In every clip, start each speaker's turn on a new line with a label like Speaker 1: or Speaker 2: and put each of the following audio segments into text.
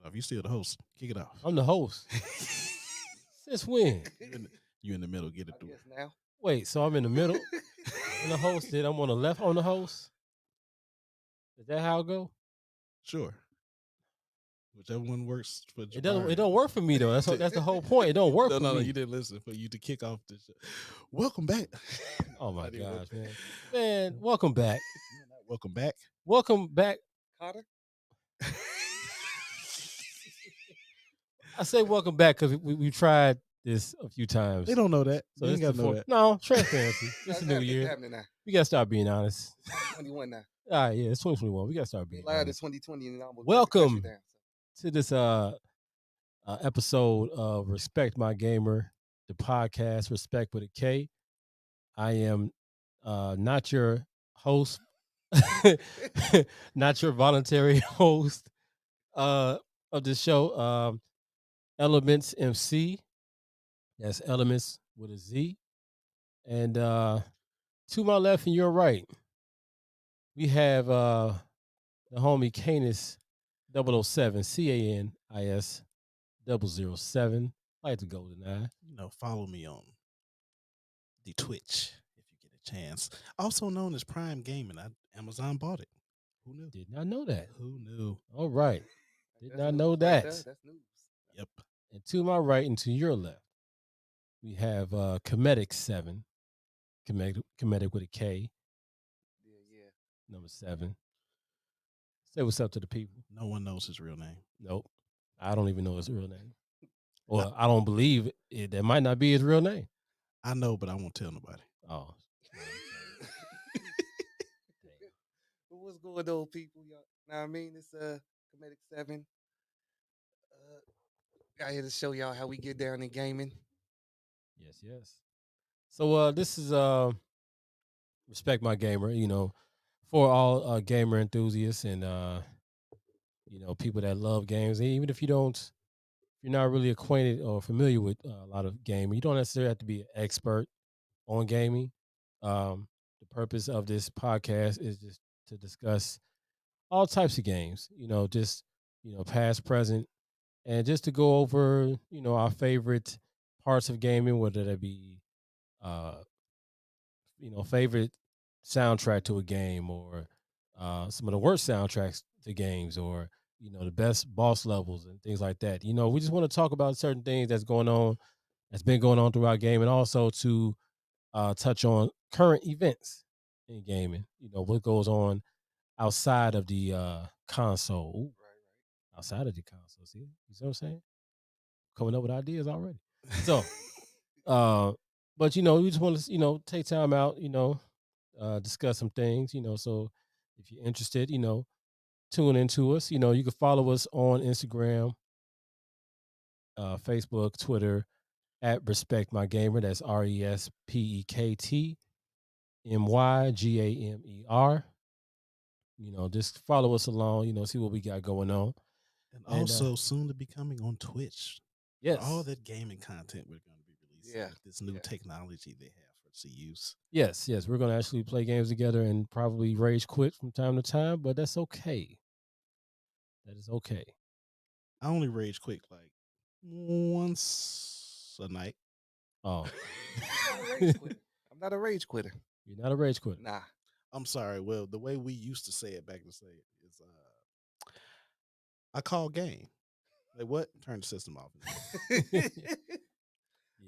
Speaker 1: If you still the host, kick it off.
Speaker 2: I'm the host. Since when?
Speaker 1: You in the middle, get it through.
Speaker 3: Now.
Speaker 2: Wait, so I'm in the middle and the host did. I'm on the left on the host. Is that how it go?
Speaker 1: Sure. Whichever one works for Jabari.
Speaker 2: It don't work for me though. That's the whole point. It don't work for me.
Speaker 1: No, you didn't listen for you to kick off the show. Welcome back.
Speaker 2: Oh my gosh, man. Man, welcome back.
Speaker 1: Welcome back.
Speaker 2: Welcome back.
Speaker 3: Carter?
Speaker 2: I say welcome back because we tried this a few times.
Speaker 1: They don't know that.
Speaker 2: So
Speaker 1: they
Speaker 2: this
Speaker 1: ain't got
Speaker 2: is
Speaker 1: to know that.
Speaker 2: No, transparency. This is New Year.
Speaker 3: Happening now.
Speaker 2: We gotta start being honest.
Speaker 3: 21 now.
Speaker 2: All right, yeah, it's 2021. We gotta start being
Speaker 3: Lied to
Speaker 2: honest.
Speaker 3: 2020 and almost
Speaker 2: Welcome
Speaker 3: down,
Speaker 2: to this episode of Respekt My Gamer, the podcast Respekt with a K. I am not your host, not your voluntary host of the show. Elements MC. That's Elements with a Z. And to my left and your right, we have the homie Canis 007, CANIS 007. Like the golden eye.
Speaker 1: Follow me on the Twitch if you get a chance. Also known as Prime Gaming. Amazon bought it. Who knew?
Speaker 2: Did not know that.
Speaker 1: Who knew?
Speaker 2: All right. Did not know
Speaker 3: right
Speaker 2: that.
Speaker 3: there. That's news.
Speaker 1: Yep.
Speaker 2: And to my right and to your left, we have Comedic 7. Comedic with a K.
Speaker 3: Yeah.
Speaker 2: Number 7. Say what's up to the people.
Speaker 1: No one knows his real name.
Speaker 2: Nope. I don't even know his real name. Or I don't believe it. That might not be his real name.
Speaker 1: I know, but I won't tell nobody.
Speaker 2: Oh.
Speaker 3: What's going on, people? Y'all, know what I mean? It's Comedic 7. Got here to show y'all how we get down in gaming.
Speaker 2: Yes. So this is Respekt My Gamer, for all gamer enthusiasts and people that love games. Even if you're not really acquainted or familiar with a lot of gaming, you don't necessarily have to be an expert on gaming. The purpose of this podcast is just to discuss all types of games, past, present, and just to go over, our favorite parts of gaming, whether that be, favorite soundtrack to a game or some of the worst soundtracks to games or, the best boss levels and things like that. We just want to talk about certain things that's been going on throughout game and also to touch on current events in gaming, what goes on outside of the console. Ooh,
Speaker 3: Right.
Speaker 2: outside of the console. See, you see what I'm saying? Coming up with ideas already. So, but we just want to take time out, discuss some things, So if you're interested, tune into us. You can follow us on Instagram, Facebook, Twitter at Respekt My Gamer. That's RESPEKTMYGAMER. Just follow us along. See what we got going on.
Speaker 1: And also soon to be coming on Twitch.
Speaker 2: Yes.
Speaker 1: All that gaming content we're going to be releasing with this new technology they have for us to use.
Speaker 2: Yes. We're going to actually play games together and probably rage quit from time to time, but that's okay. That is okay.
Speaker 1: I only rage quit like once a night.
Speaker 2: Oh.
Speaker 3: I'm not a rage quitter.
Speaker 2: You're not a rage quitter?
Speaker 3: Nah.
Speaker 1: I'm sorry. Well, the way we used to say it back in the day is I call game. Like, what? Turn the system off.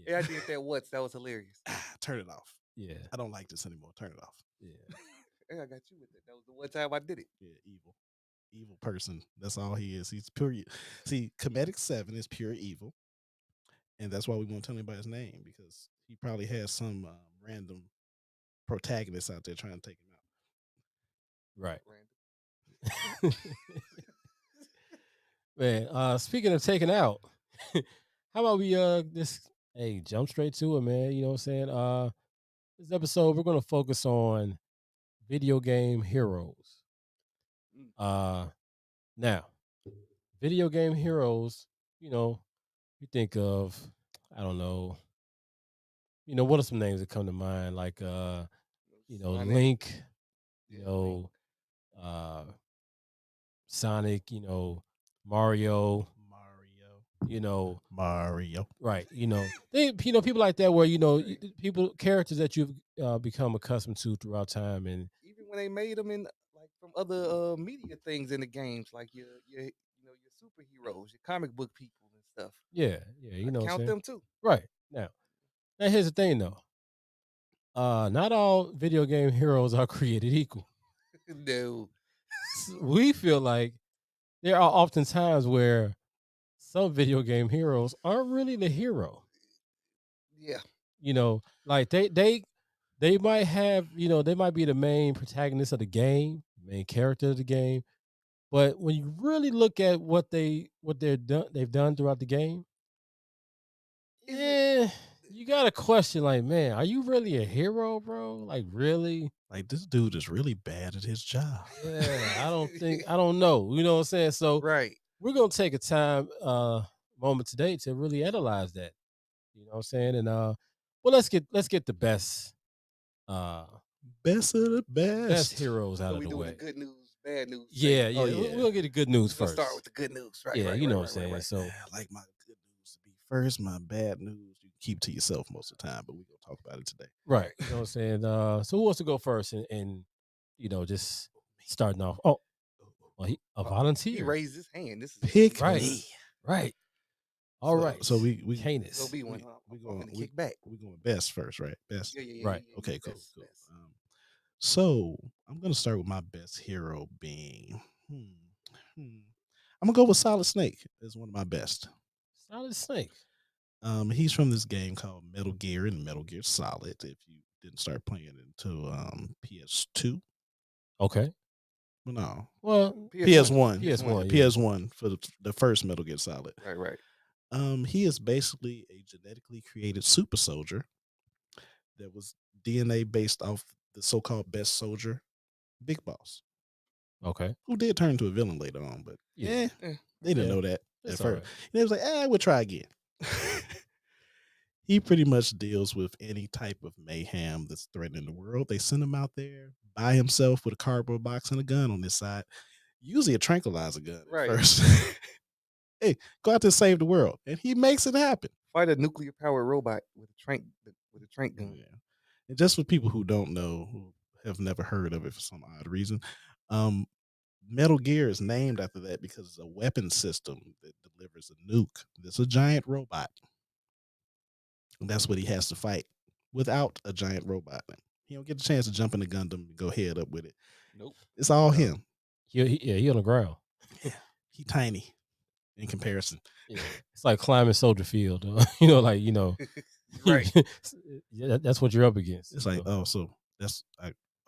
Speaker 3: Yeah, I did that once. That was hilarious.
Speaker 1: Turn it off.
Speaker 2: Yeah.
Speaker 1: I don't like this anymore. Turn it off.
Speaker 2: Yeah.
Speaker 3: I got you with it. That was the one time I did it.
Speaker 1: Yeah, evil person. That's all he is. He's pure. See, Comedic 7 is pure evil, and that's why we won't tell anybody his name because he probably has some random protagonist out there trying to take him out.
Speaker 2: Right. Man, speaking of taking out, how about we just jump straight to it, man? You know what I'm saying? This episode we're gonna focus on video game heroes. Now, video game heroes, you think of, I don't know, what are some names that come to mind? Like Link, Sonic, Mario,
Speaker 1: Mario.
Speaker 2: you know,
Speaker 1: Mario.
Speaker 2: right? People like that where
Speaker 3: Right.
Speaker 2: people characters that you've become accustomed to throughout time, and
Speaker 3: Even when they made them in like from other media things in the games, like your superheroes, your comic book people and stuff.
Speaker 2: yeah, yeah,
Speaker 3: I'd
Speaker 2: what I'm
Speaker 3: count
Speaker 2: saying,
Speaker 3: them too.
Speaker 2: right now here's the thing though, not all video game heroes are created equal.
Speaker 3: No.
Speaker 2: We feel like there are often times where some video game heroes aren't really the hero.
Speaker 3: Yeah.
Speaker 2: Like they might have, they might be the main protagonist of the game, main character of the game. But when you really look at they've done throughout the game,
Speaker 3: Is it?
Speaker 2: you got to question like, man, are you really a hero, bro? Like really?
Speaker 1: Like this dude is really bad at his job.
Speaker 2: Yeah, I don't know. You know what I'm saying? So
Speaker 3: Right.
Speaker 2: we're gonna take a time moment today to really analyze that. You know what I'm saying? And well let's get the uh
Speaker 1: Best of the
Speaker 2: best
Speaker 1: best.
Speaker 2: heroes out
Speaker 3: So
Speaker 2: of
Speaker 3: we
Speaker 2: the
Speaker 3: doing the
Speaker 2: way.
Speaker 3: good news, bad news
Speaker 2: Yeah,
Speaker 3: segment.
Speaker 1: Oh
Speaker 2: yeah.
Speaker 1: yeah.
Speaker 2: We'll get the good news
Speaker 3: We're gonna start
Speaker 2: first.
Speaker 3: with the good news. Right,
Speaker 2: Yeah,
Speaker 3: right,
Speaker 2: you know
Speaker 3: right,
Speaker 2: what I'm
Speaker 3: right, right,
Speaker 2: saying.
Speaker 3: right.
Speaker 2: So
Speaker 1: I like my good news to be first. My bad news you keep to yourself most of the time, but we're gonna talk about it today.
Speaker 2: right,
Speaker 3: Right.
Speaker 2: you know what I'm saying. So who wants to go first and just starting off? Oh, well, a
Speaker 3: He
Speaker 2: volunteer.
Speaker 3: raised his hand. This is
Speaker 1: Pick
Speaker 2: Right,
Speaker 1: me.
Speaker 3: exclusive.
Speaker 2: right. All
Speaker 1: So
Speaker 2: right.
Speaker 1: so we
Speaker 3: This is gonna
Speaker 2: Canis.
Speaker 3: be one.
Speaker 1: we
Speaker 3: Huh?
Speaker 1: we
Speaker 3: I'm
Speaker 1: going
Speaker 3: finna kick back.
Speaker 1: we going best first, right? Best.
Speaker 3: Yeah, yeah, yeah,
Speaker 2: Right.
Speaker 3: yeah, yeah.
Speaker 1: Okay, cool,
Speaker 3: Best,
Speaker 1: cool.
Speaker 3: best.
Speaker 1: So I'm gonna start with my best hero being. Hmm. I'm gonna go with Solid Snake as one of my best.
Speaker 2: Solid Snake.
Speaker 1: He's from this game called Metal Gear and Metal Gear Solid. If you didn't start playing it until PS2,
Speaker 2: Okay.
Speaker 1: well, no,
Speaker 2: Well,
Speaker 3: PS1.
Speaker 1: PS1,
Speaker 3: PS1.
Speaker 2: PS1,
Speaker 1: yeah,
Speaker 2: yeah.
Speaker 1: PS1 for the first Metal Gear Solid.
Speaker 3: Right, right.
Speaker 1: He is basically a genetically created super soldier that was DNA based off the so-called best soldier, Big Boss,
Speaker 2: Okay.
Speaker 1: who did turn into a villain later on, but
Speaker 2: Yeah.
Speaker 3: Eh,
Speaker 1: they didn't
Speaker 2: Yeah.
Speaker 1: know that at
Speaker 2: It's all
Speaker 1: first.
Speaker 2: right.
Speaker 1: And they was like, we'll try again. He pretty much deals with any type of mayhem that's threatening the world. They send him out there by himself with a cardboard box and a gun on his side, usually a tranquilizer gun at
Speaker 3: right.
Speaker 1: first. Hey, go out there and save the world, and he makes it happen.
Speaker 3: Fight a nuclear powered robot with a trank gun.
Speaker 1: Yeah, and just for people who don't know, who have never heard of it for some odd reason, um, Metal Gear is named after that because it's a weapon system that delivers a nuke. It's a giant robot. And that's what he has to fight without a giant robot. He don't get the chance to jump in the Gundam and go head up with it.
Speaker 3: Nope.
Speaker 1: It's all
Speaker 2: No.
Speaker 1: him.
Speaker 2: He on the ground.
Speaker 1: Yeah, he tiny in comparison.
Speaker 2: Yeah. It's like climbing Soldier Field. Like,
Speaker 3: Right.
Speaker 2: yeah, that's what you're up against.
Speaker 1: It's like, oh, so that's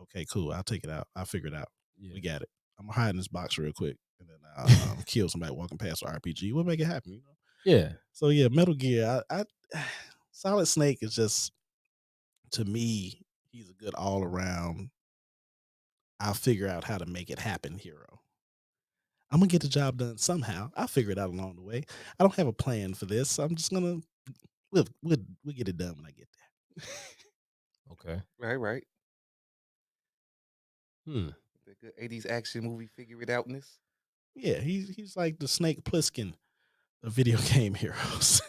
Speaker 1: okay, cool. I'll take it out. I'll figure it out.
Speaker 2: Yeah.
Speaker 1: We got it. I'm gonna hide in this box real quick, and then I'll kill somebody walking past with RPG. We'll make it happen, you know.
Speaker 2: Yeah.
Speaker 1: So yeah, Metal Gear. Solid Snake is just, to me, he's a good all around. I'll figure out how to make it happen hero. I'm gonna get the job done somehow. I'll figure it out along the way. I don't have a plan for this. I'm just gonna we'll get it done when I get there.
Speaker 2: Okay.
Speaker 3: Right, right.
Speaker 2: Hmm.
Speaker 3: The good 80s action movie figure it outness.
Speaker 1: Yeah, he's like the Snake Plissken of video game heroes.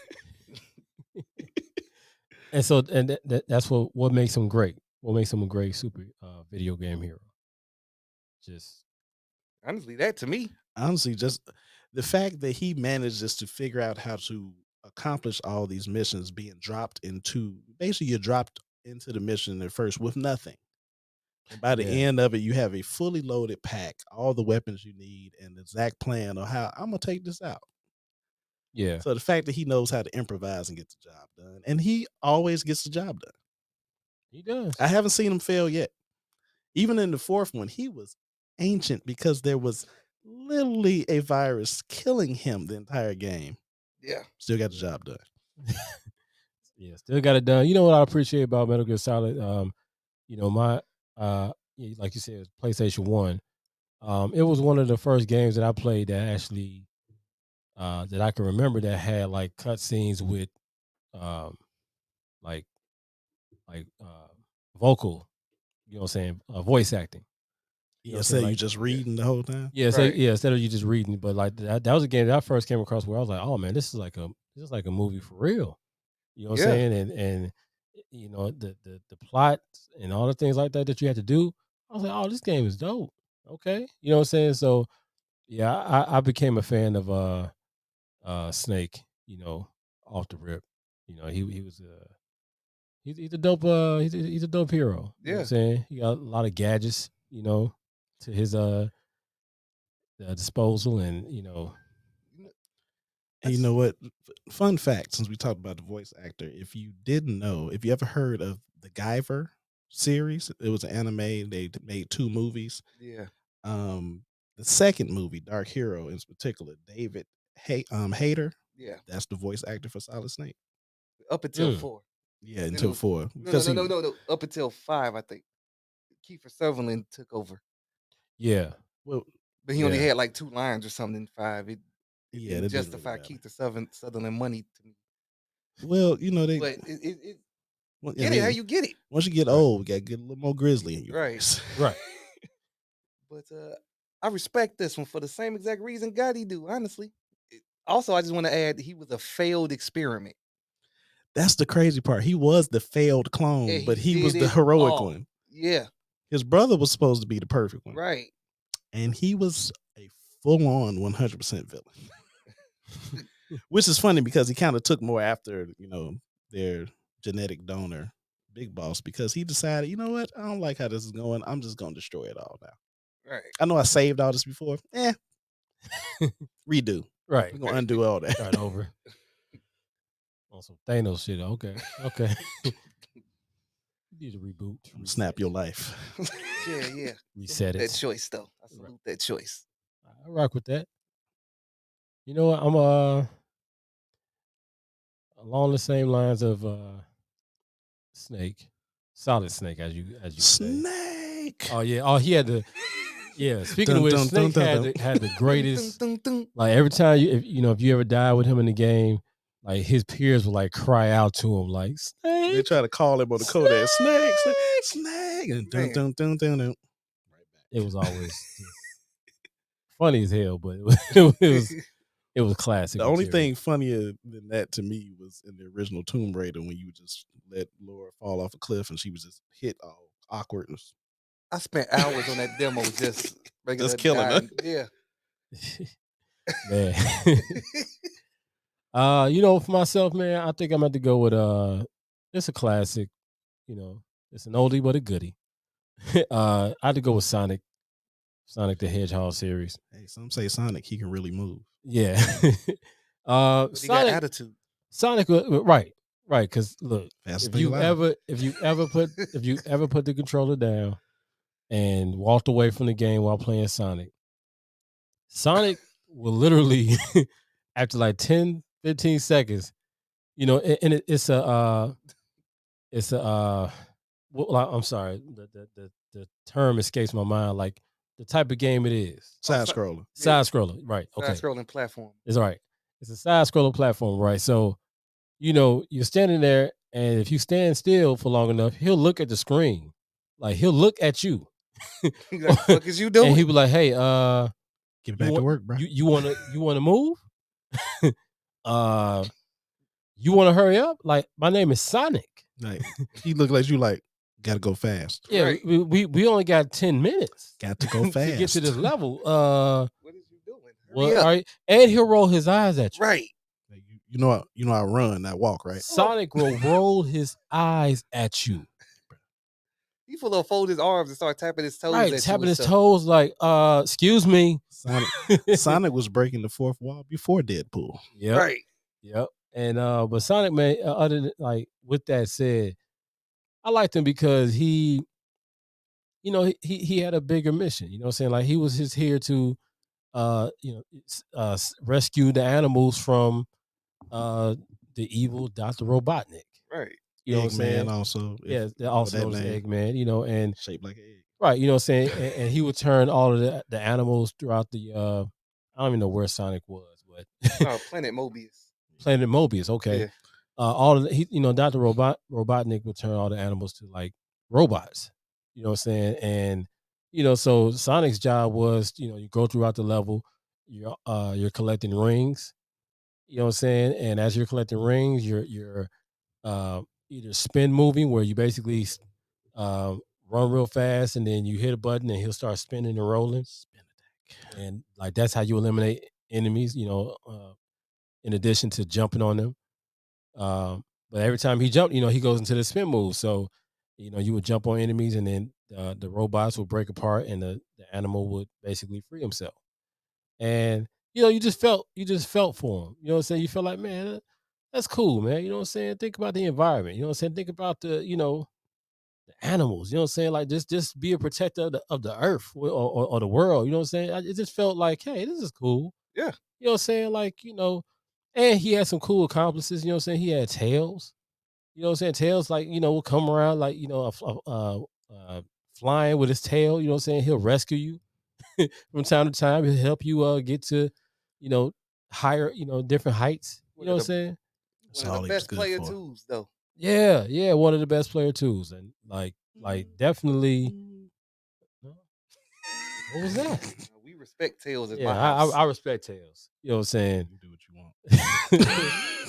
Speaker 2: And so, and that's what makes him great. What makes him a great super video game hero? Just
Speaker 3: Honestly, that to me.
Speaker 1: Honestly, just the fact that he manages to figure out how to accomplish all these missions being dropped into, basically you're dropped into the mission at first with nothing. And by the
Speaker 2: yeah,
Speaker 1: end of it, you have a fully loaded pack, all the weapons you need, and the exact plan of how I'm gonna take this out.
Speaker 2: yeah.
Speaker 1: So the fact that he knows how to improvise and get the job done, and he always gets the job done.
Speaker 2: He does.
Speaker 1: I haven't seen him fail yet. Even in the fourth one, he was ancient because there was literally a virus killing him the entire game.
Speaker 3: Yeah.
Speaker 1: Still got the job done.
Speaker 2: Yeah, still got it done. You know what I appreciate about Metal Gear Solid? My like you said, PlayStation 1. It was one of the first games that I played that actually that I can remember that had like cutscenes with um like vocal, voice acting. You know what I'm
Speaker 1: So
Speaker 2: saying?
Speaker 1: you
Speaker 2: Like,
Speaker 1: just
Speaker 3: Yeah.
Speaker 1: reading the whole time.
Speaker 2: yeah, so
Speaker 3: Right.
Speaker 2: yeah, instead of you just reading, but like that was a game that I first came across where I was like, oh man, this is like a movie for real. You know what I'm
Speaker 3: Yeah.
Speaker 2: saying? And you know the plot and all the things like that you had to do. I was like, oh, this game is dope. Okay, you know what I'm saying? So yeah, I became a fan of Snake. You know, off the rip. You know, he was he's a dope he's a dope hero. You know what I'm
Speaker 3: Yeah.
Speaker 2: saying? He got a lot of gadgets. You know, to his disposal, and you know,
Speaker 3: You know, I
Speaker 1: And you
Speaker 3: just
Speaker 1: know what? Fun fact: since we talked about the voice actor, if you didn't know, if you ever heard of the Guyver series, it was an anime. They made 2 movies.
Speaker 3: yeah.
Speaker 1: Um, the second movie, Dark Hero, in particular, David Hayter,
Speaker 3: Yeah.
Speaker 1: that's the voice actor for Solid Snake.
Speaker 3: Up until
Speaker 2: mm,
Speaker 3: 4.
Speaker 1: Yeah,
Speaker 3: Then it
Speaker 1: until
Speaker 3: was
Speaker 1: 4
Speaker 3: no no
Speaker 1: because
Speaker 3: no
Speaker 1: he
Speaker 3: no no no up until 5, I think. Kiefer Sutherland took over.
Speaker 2: yeah,
Speaker 1: well,
Speaker 3: But he only
Speaker 2: yeah.
Speaker 3: had like 2 lines or something in 5. It
Speaker 1: yeah,
Speaker 3: didn't
Speaker 1: that didn't really
Speaker 3: justify
Speaker 1: matter.
Speaker 3: Keith Sutherland money to me.
Speaker 1: Well, they.
Speaker 3: But it
Speaker 1: Well, I
Speaker 3: get it how
Speaker 1: mean,
Speaker 3: you get it.
Speaker 1: once you get
Speaker 2: Right,
Speaker 1: old, you got to get a little more grizzly in your
Speaker 3: Right.
Speaker 1: voice.
Speaker 2: right.
Speaker 3: But I respect this one for the same exact reason Gotti do, honestly. Also, I just want to add he was a failed experiment.
Speaker 1: That's the crazy part. He was the failed
Speaker 3: And
Speaker 1: clone, but
Speaker 3: he
Speaker 1: he was
Speaker 3: did
Speaker 1: the
Speaker 3: it
Speaker 1: heroic
Speaker 3: all.
Speaker 1: one.
Speaker 3: Yeah.
Speaker 1: His brother was supposed to be the perfect one,
Speaker 3: Right.
Speaker 1: and he was a full-on 100% villain. Which is funny because he kind of took more after their genetic donor, Big Boss, because he decided, you know what, I don't like how this is going. I'm just gonna destroy it all now.
Speaker 3: Right.
Speaker 1: I know I saved all this before. Redo.
Speaker 2: Right.
Speaker 1: We're gonna undo all that.
Speaker 2: Start over on some Thanos shit. Okay, okay. You need to reboot,
Speaker 1: I'm gonna
Speaker 2: reset,
Speaker 1: snap your life.
Speaker 3: Yeah, yeah.
Speaker 2: reset
Speaker 3: Salute that
Speaker 2: it.
Speaker 3: choice though. I
Speaker 2: Right.
Speaker 3: salute that choice.
Speaker 2: I rock with that. You know what? I'm along the same lines of Snake, Solid Snake, as you say.
Speaker 1: Snake.
Speaker 2: Oh yeah. Oh, he had the yeah. Speaking of
Speaker 1: Dun
Speaker 2: which,
Speaker 1: dun dun
Speaker 2: Snake
Speaker 1: dun dun.
Speaker 2: had the
Speaker 3: Dun, dun,
Speaker 2: greatest.
Speaker 3: dun, dun.
Speaker 2: Like every time if you ever die with him in the game, like his peers would like cry out to him like
Speaker 1: They
Speaker 2: Snake,
Speaker 1: try to call him on the Kodak. Snake, snake,
Speaker 2: Snake.
Speaker 1: snake, and dun
Speaker 3: Man.
Speaker 1: dun dun dun dun. Right
Speaker 2: It
Speaker 1: back.
Speaker 2: was always just funny as hell, but it was classic
Speaker 1: The only
Speaker 2: material.
Speaker 1: thing funnier than that to me was in the original Tomb Raider when you would just let Laura fall off a cliff and she was just hit all awkward and
Speaker 3: I spent hours on that demo just making
Speaker 1: just
Speaker 3: her
Speaker 1: killing
Speaker 3: die.
Speaker 1: her.
Speaker 3: Yeah.
Speaker 2: Man. You know, for myself, man, I think I'm going to go with it's a classic, you know. It's an oldie but a goodie. I had to go with Sonic the Hedgehog series.
Speaker 1: Hey, some say Sonic, he can really move.
Speaker 2: Yeah.
Speaker 3: But he got
Speaker 2: Sonic
Speaker 3: attitude.
Speaker 2: Sonic right. Right, cuz look,
Speaker 1: Fastest thing alive.
Speaker 2: if you ever put the controller down and walked away from the game while playing Sonic will literally after like 10, 15 seconds, you know, and it's a well, I'm sorry, the term escapes my mind. Like the type of game it is,
Speaker 3: Oh,
Speaker 1: Side scroller.
Speaker 2: side scroller, right?
Speaker 3: side
Speaker 2: Okay,
Speaker 3: scrolling platform.
Speaker 2: it's all right. It's a side scroller platform, right? So you know you're standing there, and if you stand still for long enough, he'll look at the screen, like he'll look at you,
Speaker 3: He's like, fuck is you
Speaker 2: and
Speaker 3: doing?
Speaker 2: he'll be like, "Hey,
Speaker 1: Get
Speaker 2: you
Speaker 1: back to
Speaker 2: want
Speaker 1: work, bro.
Speaker 2: you want to move? uh, you want to hurry up? Like my name is Sonic."
Speaker 1: Like he looked like you like gotta go fast.
Speaker 2: Yeah,
Speaker 3: Right.
Speaker 2: we only got 10 minutes
Speaker 1: Got to go
Speaker 2: to get to
Speaker 1: fast.
Speaker 2: this level.
Speaker 3: What is you doing? Hurry
Speaker 2: What
Speaker 3: up.
Speaker 2: are you? And he'll roll his eyes at you.
Speaker 3: Right.
Speaker 1: Like, you know I run, I walk, right?
Speaker 2: Sonic will roll his eyes at you.
Speaker 3: He full of fold his arms and start tapping his toes
Speaker 2: Right,
Speaker 3: at you
Speaker 2: tapping
Speaker 3: and
Speaker 2: his
Speaker 3: stuff.
Speaker 2: toes like, excuse me.
Speaker 1: Sonic was breaking the fourth wall before Deadpool.
Speaker 2: Yep,
Speaker 3: Right.
Speaker 2: yep. And but Sonic man, other than like with that said, I liked him because you know, he had a bigger mission. You know what I'm saying? Like he was just here to you know, rescue the animals from the evil Dr. Robotnik.
Speaker 3: Right.
Speaker 2: You know what I'm
Speaker 1: Eggman
Speaker 2: saying?
Speaker 1: also, if
Speaker 2: Yeah, they're
Speaker 1: you know
Speaker 2: also
Speaker 1: that
Speaker 2: known as
Speaker 1: name,
Speaker 2: Eggman, you know, and
Speaker 1: shaped like an egg.
Speaker 2: right, you know what I'm saying? And he would turn all of the animals throughout the I don't even know where Sonic was, but
Speaker 3: Planet Mobius.
Speaker 2: Planet Mobius, okay.
Speaker 3: Yeah.
Speaker 2: All of the, he, you know, Dr. Robotnik would turn all the animals to like robots. You know what I'm saying? And So Sonic's job was, you go throughout the level, you're collecting rings, you know what I'm saying? And as you're collecting rings, you're uh, either spin moving where you basically run real fast and then you hit a button and he'll start spinning and rolling.
Speaker 1: Spin attack.
Speaker 2: And like that's how you eliminate enemies, in addition to jumping on them. But every time he jumped, he goes into the spin move. So, you would jump on enemies and then the robots would break apart and the animal would basically free himself. And, you just felt for him. You know what I'm saying? You felt like, man, that's cool, man. You know what I'm saying? Think about the environment. You know what I'm saying? Think about the animals. You know what I'm saying? Like just be a protector of the earth or the world. You know what I'm saying? It just felt like, hey, this is cool.
Speaker 3: Yeah.
Speaker 2: You know what I'm saying? Like, and he had some cool accomplices. You know what I'm saying? He had Tails. You know what I'm saying? Tails, like, will come around like, flying with his tail. You know what I'm saying? He'll rescue you from time to time. He'll help you get to, you know, higher, different heights. You
Speaker 3: One
Speaker 2: know
Speaker 3: of
Speaker 2: what I'm
Speaker 3: the
Speaker 2: saying?
Speaker 1: That's
Speaker 3: one of the
Speaker 1: all he was
Speaker 3: best
Speaker 1: good
Speaker 3: player
Speaker 1: for.
Speaker 3: tools, though.
Speaker 2: Yeah, yeah, one of the best player tools. And like definitely what was that?
Speaker 3: We respect Tails at my
Speaker 2: Yeah, I,
Speaker 3: house.
Speaker 2: I respect Tails. You know what I'm saying?
Speaker 1: You do what you want.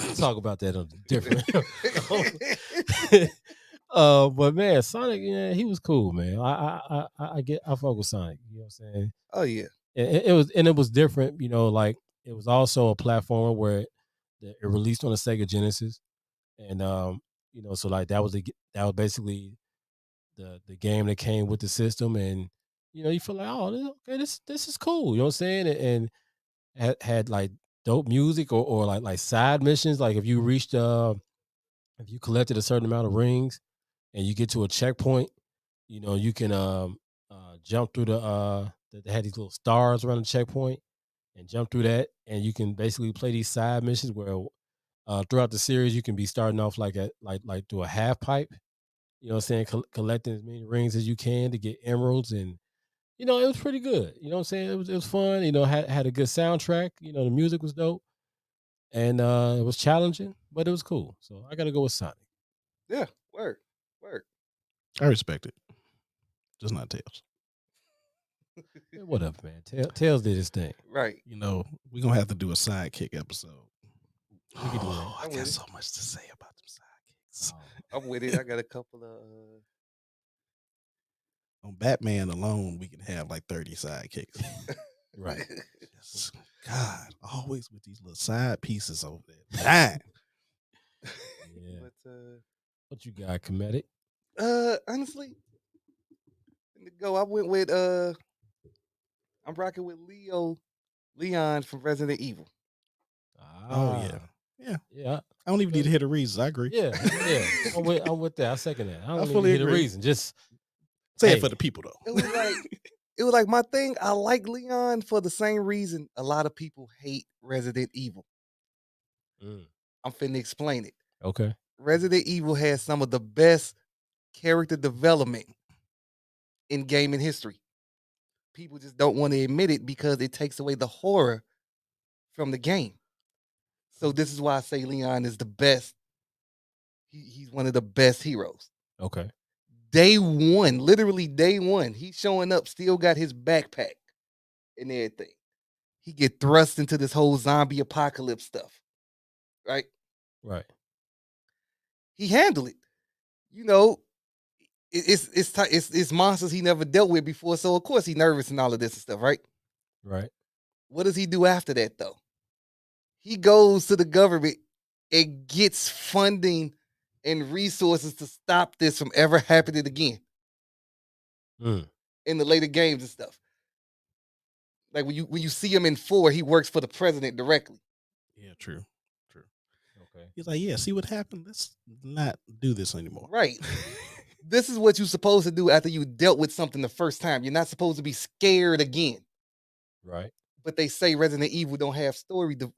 Speaker 2: We'll talk about that on a different. But man, Sonic, yeah, he was cool, man. I fuck with Sonic. You know what I'm saying?
Speaker 3: Oh yeah.
Speaker 2: It was different. Like it was also a platformer where it released on the Sega Genesis, and so like that was basically the game that came with the system, and you feel like, oh, okay, this is cool. You know what I'm saying? And had like dope music or like side missions. Like if you collected a certain amount of rings and you get to a checkpoint, you can jump through they had these little stars around the checkpoint and jump through that, and you can basically play these side missions where throughout the series you can be starting off like at like through a half pipe. You know what I'm saying? Collecting as many rings as you can to get emeralds, and it was pretty good. You know what I'm saying? It was fun. Had a good soundtrack. The music was dope, and it was challenging, but it was cool. So I got to go with Sonic.
Speaker 3: Yeah. Word. Word.
Speaker 1: I respect it. Just not Tails.
Speaker 2: Whatever, man. Tails did his thing.
Speaker 3: Right.
Speaker 1: We're gonna have to do a sidekick episode.
Speaker 2: We could do that.
Speaker 1: I
Speaker 3: I'm
Speaker 1: got
Speaker 3: with it.
Speaker 1: so much to say about them sidekicks.
Speaker 3: I'm with it. I got a couple of.
Speaker 1: On Batman alone, we can have like 30 sidekicks.
Speaker 2: Right.
Speaker 1: Just, God, always with these little side pieces over there. Dang.
Speaker 2: Yeah.
Speaker 3: But
Speaker 2: What you got, Comedic?
Speaker 3: honestly, in the go, I went with I'm rocking with Leon from Resident Evil.
Speaker 1: Oh yeah,
Speaker 2: Ah.
Speaker 1: yeah.
Speaker 2: Yeah.
Speaker 1: I don't even need
Speaker 2: Okay.
Speaker 1: to hit a reason. I agree.
Speaker 2: Yeah. Yeah. I'm with that. I second that. I
Speaker 1: I
Speaker 2: don't need to
Speaker 1: fully
Speaker 2: hit a
Speaker 1: agree.
Speaker 2: reason. Just
Speaker 1: Say it
Speaker 2: hey.
Speaker 1: for the people though.
Speaker 3: It was like my thing. I like Leon for the same reason a lot of people hate Resident Evil.
Speaker 2: Mm,
Speaker 3: I'm finna explain it.
Speaker 2: okay.
Speaker 3: Resident Evil has some of the best character development in gaming history. People just don't want to admit it because it takes away the horror from the game. So this is why I say Leon is the best. He's one of the best heroes.
Speaker 2: Okay.
Speaker 3: Day one, literally day one, he's showing up, still got his backpack and everything. He get thrust into this whole zombie apocalypse stuff, right?
Speaker 2: Right.
Speaker 3: He handled it. You know, it's monsters he never dealt with before, so of course he's nervous and all of this and stuff, right?
Speaker 2: Right.
Speaker 3: What does he do after that though? He goes to the government and gets funding and resources to stop this from ever happening again
Speaker 2: Mm,
Speaker 3: in the later games and stuff. Like when you see him in 4, he works for the president directly.
Speaker 1: Yeah, true.
Speaker 2: okay.
Speaker 1: He's like, yeah, see what happened? Let's not do this anymore.
Speaker 3: Right. This is what you're supposed to do after you dealt with something the first time. You're not supposed to be scared again.
Speaker 2: Right.
Speaker 3: But they say Resident Evil don't have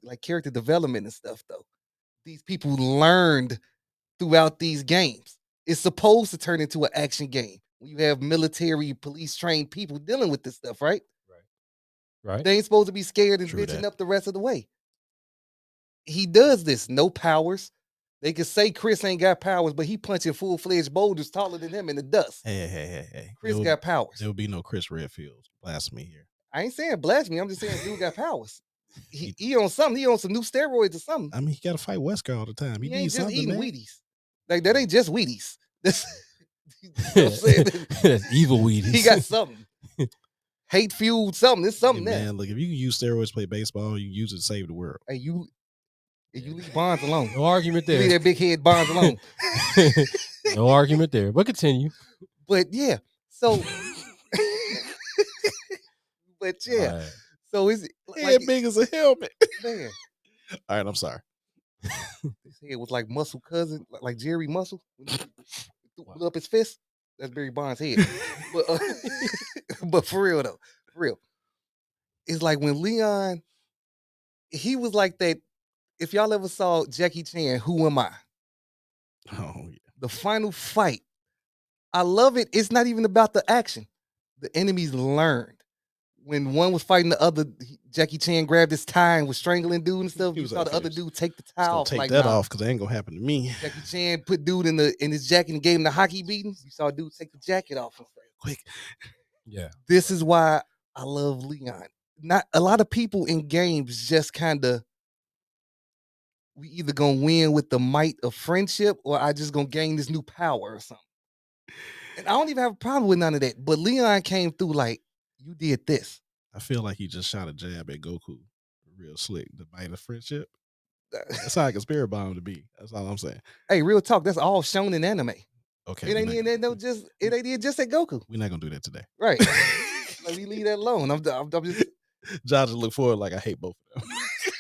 Speaker 3: like character development and stuff though. These people learned throughout these games. It's supposed to turn into an action game when you have military, police trained people dealing with this stuff, right?
Speaker 2: Right. Right.
Speaker 3: They ain't supposed to be scared and
Speaker 1: True
Speaker 3: bitching
Speaker 1: that.
Speaker 3: up the rest of the way. He does this, no powers, They could say Chris ain't got powers, but he punching full-fledged boulders taller than him in the dust.
Speaker 1: Hey.
Speaker 3: Chris got powers.
Speaker 1: There will be no Chris Redfield blasphemy here.
Speaker 3: I ain't saying blasphemy. I'm just saying dude got powers. He on something. He on some new steroids or something.
Speaker 1: I mean, he got to fight Wesker all the time.
Speaker 3: He
Speaker 1: He
Speaker 3: ain't
Speaker 1: needs
Speaker 3: just
Speaker 1: something,
Speaker 3: eating
Speaker 1: man.
Speaker 3: Wheaties. Like that ain't just Wheaties. That's, you know what I'm saying?
Speaker 2: That's evil Wheaties.
Speaker 3: He got something. Hate fueled something. It's something
Speaker 1: Hey,
Speaker 3: there.
Speaker 1: man, look, if you can use steroids to play baseball, you can use it to save the world.
Speaker 3: Hey, you leave Bonds alone.
Speaker 2: No argument
Speaker 3: You
Speaker 2: there.
Speaker 3: leave that big head Bonds alone.
Speaker 2: No argument there. But continue.
Speaker 3: But yeah, so but yeah,
Speaker 2: Right.
Speaker 3: so is it
Speaker 1: Head big as a helmet.
Speaker 3: man?
Speaker 1: All right, I'm sorry.
Speaker 3: His head was like Muscle Cousin, like Jerry Muscle. Blew up his fist. That's Barry Bonds' head. But but for real though, for real, it's like when Leon, he was like that. If y'all ever saw Jackie Chan, Who Am I?
Speaker 1: Oh, yeah.
Speaker 3: The final fight, I love it. It's not even about the action. The enemies learned. When one was fighting the other, Jackie Chan grabbed his tie and was strangling dude and stuff.
Speaker 1: He
Speaker 3: You
Speaker 1: was
Speaker 3: saw
Speaker 1: like,
Speaker 3: the other
Speaker 1: "Finish.
Speaker 3: dude take the
Speaker 1: Just
Speaker 3: tie
Speaker 1: gonna
Speaker 3: off.
Speaker 1: take
Speaker 3: Like,
Speaker 1: that
Speaker 3: nah.
Speaker 1: off because it ain't gonna happen to me.
Speaker 3: Jackie Chan put dude in his jacket and gave him the hockey beating. You saw dude take the jacket off and stuff.
Speaker 1: Quick.
Speaker 2: Yeah.
Speaker 3: This is why I love Leon. Not a lot of people in games just kind of, we either gonna win with the might of friendship or I just gonna gain this new power or something. And I don't even have a problem with none of that. But Leon came through like, you did this.
Speaker 1: I feel like he just shot a jab at Goku. Real slick. The bite of friendship. That's how like a spirit bomb to be. That's all I'm saying.
Speaker 3: Hey, real talk. That's all shown in anime.
Speaker 1: Okay.
Speaker 3: It ain't even just at Goku.
Speaker 1: We're not gonna do that today.
Speaker 3: Right. Let me leave that alone. I'm just
Speaker 1: John just look forward like I hate both of them.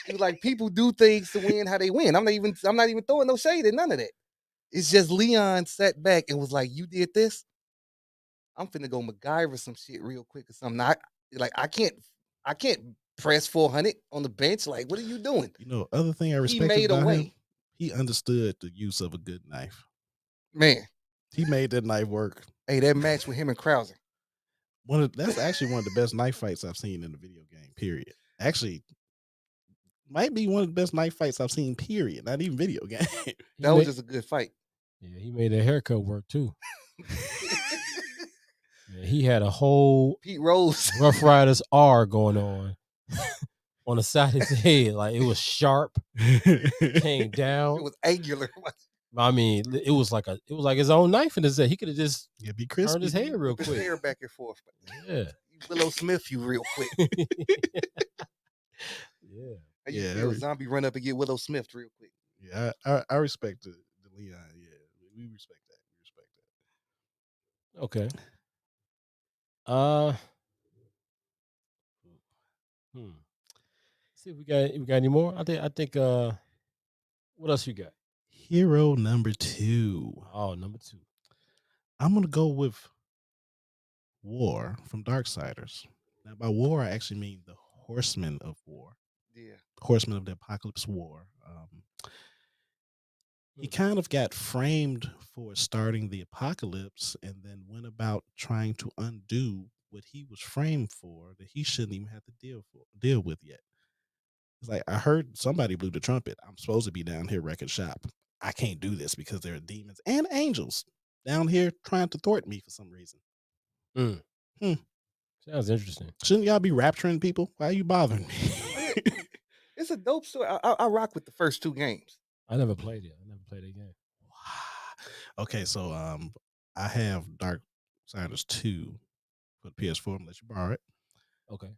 Speaker 3: it's like people do things to win how they win. I'm not even throwing no shade at none of that. It's just Leon sat back and was like, you did this. I'm finna go MacGyver some shit real quick or something. I can't press 400 on the bench. Like, what are you doing?
Speaker 1: You know, other thing I respect
Speaker 3: made a
Speaker 1: about him,
Speaker 3: way.
Speaker 1: he understood the use of a good knife.
Speaker 3: Man,
Speaker 1: He made that knife work.
Speaker 3: hey, that match with him and Krauser.
Speaker 1: That's actually one of the best knife fights I've seen in the video game, period. Actually, might be one of the best knife fights I've seen, period. Not even video game.
Speaker 3: That was just a good fight.
Speaker 2: Yeah, he made that haircut work too. Man, he had a whole
Speaker 3: Pete Rose.
Speaker 2: Rough Riders R going on the side of his head. Like it was sharp, came down.
Speaker 3: It was angular.
Speaker 2: I mean, it was like his own knife in his head. He could have just
Speaker 1: be crispy.
Speaker 2: turned his hair real
Speaker 3: His
Speaker 2: quick.
Speaker 3: hair back and forth.
Speaker 2: Yeah.
Speaker 3: Willow Smith you real quick.
Speaker 2: Yeah.
Speaker 3: How you feel? Zombie run up and get Willow Smith real quick.
Speaker 1: Yeah, I respect the Leon. Yeah, we respect that. We respect that.
Speaker 2: Okay. See if we got any more. I think what else you got?
Speaker 1: Hero number 2.
Speaker 2: Oh, number 2.
Speaker 1: I'm gonna go with War from Darksiders. Now, by War, I actually mean the Horsemen of War.
Speaker 3: Yeah.
Speaker 1: Horsemen of the Apocalypse War. He kind of got framed for starting the apocalypse and then went about trying to undo what he was framed for that he shouldn't even have to deal with yet. It's like, I heard somebody blew the trumpet. I'm supposed to be down here wrecking shop. I can't do this because there are demons and angels down here trying to thwart me for some reason.
Speaker 2: Sounds interesting.
Speaker 1: Shouldn't y'all be rapturing people? Why are you bothering me?
Speaker 3: It's a dope story. I rock with the first 2 games.
Speaker 2: I never played it. I never played that game.
Speaker 1: Okay, so I have Darksiders 2 for the PS4. I'm gonna let you borrow it.
Speaker 2: Okay.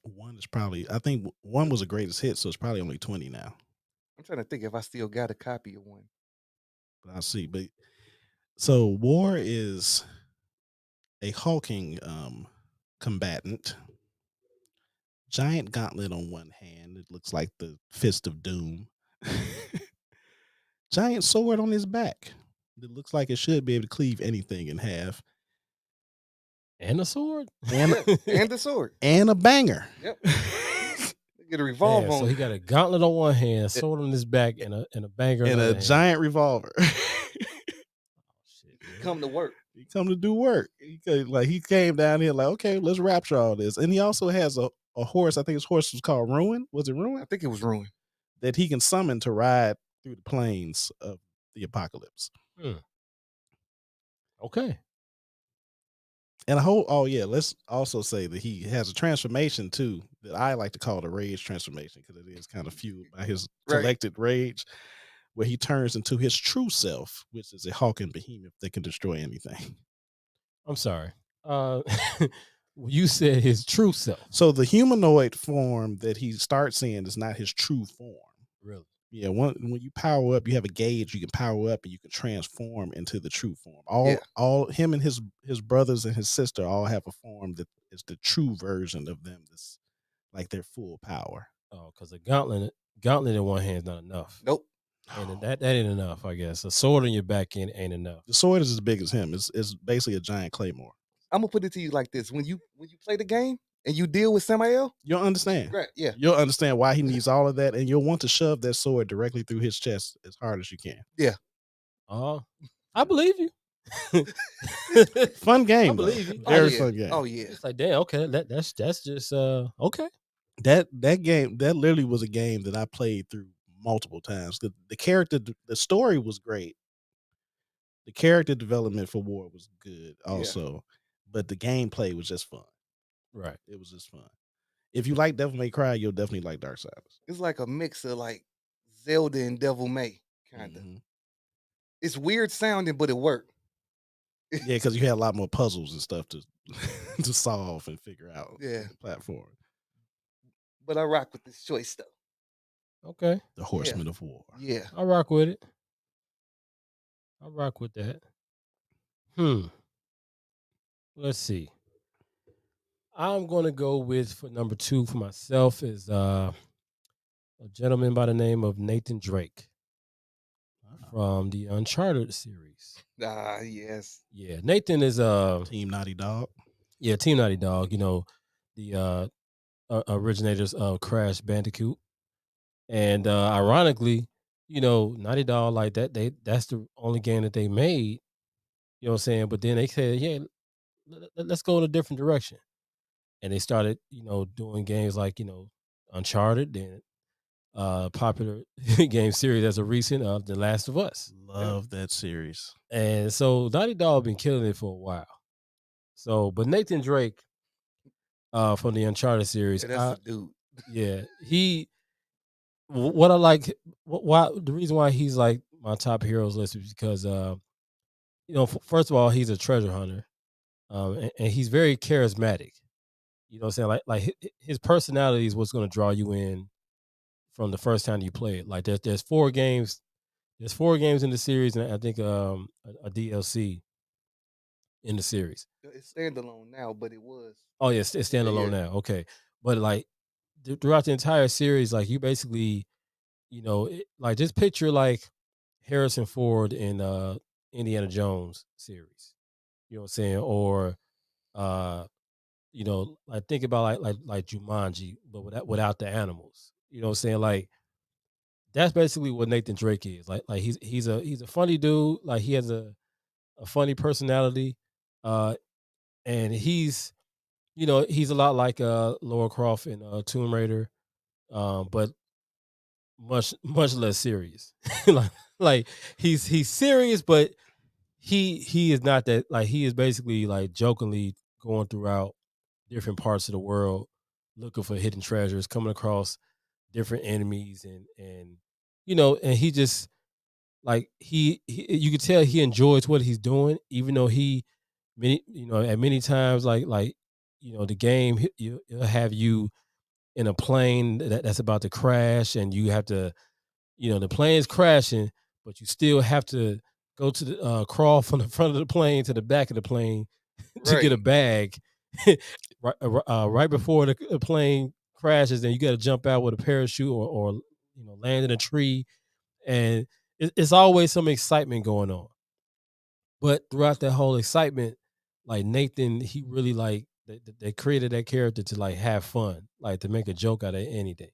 Speaker 1: One is probably, I think one was a greatest hit, so it's probably only 20 now.
Speaker 3: I'm trying to think if I still got a copy of one.
Speaker 1: But I'll see. But so War is a hulking combatant. Giant gauntlet on one hand. It looks like the fist of doom. Giant sword on his back. It looks like it should be able to cleave anything in half.
Speaker 2: And a sword?
Speaker 3: And the sword.
Speaker 1: And a banger.
Speaker 3: Yep. Get a revolver on.
Speaker 2: So he got a gauntlet on one hand, a sword on his back, and a banger
Speaker 1: and a giant revolver.
Speaker 3: Come to work.
Speaker 1: He come to do work. He came down here like, okay, let's rapture all this. And he also has a horse. I think his horse was called Ruin. Was it Ruin?
Speaker 3: I think it was Ruin.
Speaker 1: that he can summon to ride through the plains of the apocalypse.
Speaker 2: Hmm. Okay.
Speaker 1: And let's also say that he has a transformation too that I like to call the rage transformation because it is kind of fueled by his
Speaker 3: Right.
Speaker 1: collected rage, where he turns into his true self, which is a hawking behemoth that can destroy anything.
Speaker 2: I'm sorry. Uh, you said his true self.
Speaker 1: So the humanoid form that he starts in is not his true form.
Speaker 2: Really?
Speaker 1: Yeah, when you power up, you have a gauge. You can power up, and you can transform into the true form.
Speaker 3: Yeah.
Speaker 1: All him and his brothers and his sister all have a form that is the true version of them. That's like their full power.
Speaker 2: Oh, because a gauntlet in one hand is not enough.
Speaker 3: Nope.
Speaker 2: And that ain't enough, I guess. A sword on your back ain't enough.
Speaker 1: The sword is as big as him. It's basically a giant claymore.
Speaker 3: I'm gonna put it to you like this: when you play the game and you deal with Samael,
Speaker 1: You'll understand.
Speaker 3: yeah,
Speaker 1: You'll understand why he needs all of that, and you'll want to shove that sword directly through his chest as hard as you can.
Speaker 3: yeah.
Speaker 2: Oh, I believe you.
Speaker 1: Fun game,
Speaker 2: I believe
Speaker 1: though.
Speaker 2: you.
Speaker 1: Very
Speaker 3: yeah.
Speaker 1: fun game.
Speaker 3: Oh yeah.
Speaker 2: It's like, damn, okay, that's just okay.
Speaker 1: That game, that literally was a game that I played through multiple times. The character, the story was great. The character development for War was good
Speaker 3: Yeah.
Speaker 1: also, but the gameplay was just fun.
Speaker 2: Right.
Speaker 1: It was just fun. If you like Devil May Cry, you'll definitely like Darksiders.
Speaker 3: It's like a mix of like Zelda and Devil May, kind of.
Speaker 1: Mhm.
Speaker 3: It's weird sounding, but it worked.
Speaker 1: Yeah, because you had a lot more puzzles and stuff to to solve and figure out.
Speaker 3: Yeah.
Speaker 1: The platform.
Speaker 3: But I rock with this choice though.
Speaker 2: Okay.
Speaker 1: The Horsemen of War.
Speaker 3: Yeah.
Speaker 2: I rock with it. I rock with that. Let's see. I'm gonna go with for number 2 for myself is a gentleman by the name of Nathan Drake from the Uncharted series.
Speaker 3: Ah, yes.
Speaker 2: Yeah, Nathan is
Speaker 1: Team Naughty Dog.
Speaker 2: yeah, Team Naughty Dog. You know, the originators of Crash Bandicoot, and ironically, you know, Naughty Dog like that's the only game that they made. You know what I'm saying? But then they said, yeah, let's go in a different direction, and they started, you know, doing games like, you know, Uncharted, then popular game series as a recent of The Last of Us.
Speaker 1: Love that series.
Speaker 2: And so Naughty Dog been killing it for a while. So, but Nathan Drake from the Uncharted series,
Speaker 3: Yeah, that's a dude.
Speaker 2: yeah, what I like, why the reason why he's like my top heroes list is because you know, first of all, he's a treasure hunter, and he's very charismatic. You know what I'm saying? Like his personality is what's going to draw you in from the first time you play it. Like there's 4 games. There's 4 games in the series, and I think a DLC in the series.
Speaker 3: It's standalone now, but it was.
Speaker 2: Oh yes, it's standalone now. Okay, but like throughout the entire series, like you basically, you know, like just picture like Harrison Ford in Indiana Jones series. You know what I'm saying? Or uh, you know, like think about like Jumanji, but without the animals. You know what I'm saying? Like that's basically what Nathan Drake is. Like he's a funny dude. Like he has a funny personality. Uh and he's, you know, he's a lot like Laura Croft in Tomb Raider. But much less serious. like like he's serious, but he is not that. Like he is basically like jokingly going throughout different parts of the world looking for hidden treasures, coming across different enemies, and you know, and he just like he you can tell he enjoys what he's doing, even though he many, you know, at many times like you know the game he'll have you in a plane that's about to crash, and you have to, you know, the plane's crashing, but you still have to go to the crawl from the front of the plane to the back of the plane to get a
Speaker 3: Right.
Speaker 2: bag right before the plane crashes. Then you got to jump out with a parachute or you know, land in a tree, and it's always some excitement going on. But throughout that whole excitement, like Nathan, he really like they created that character to like have fun, like to make a joke out of anything.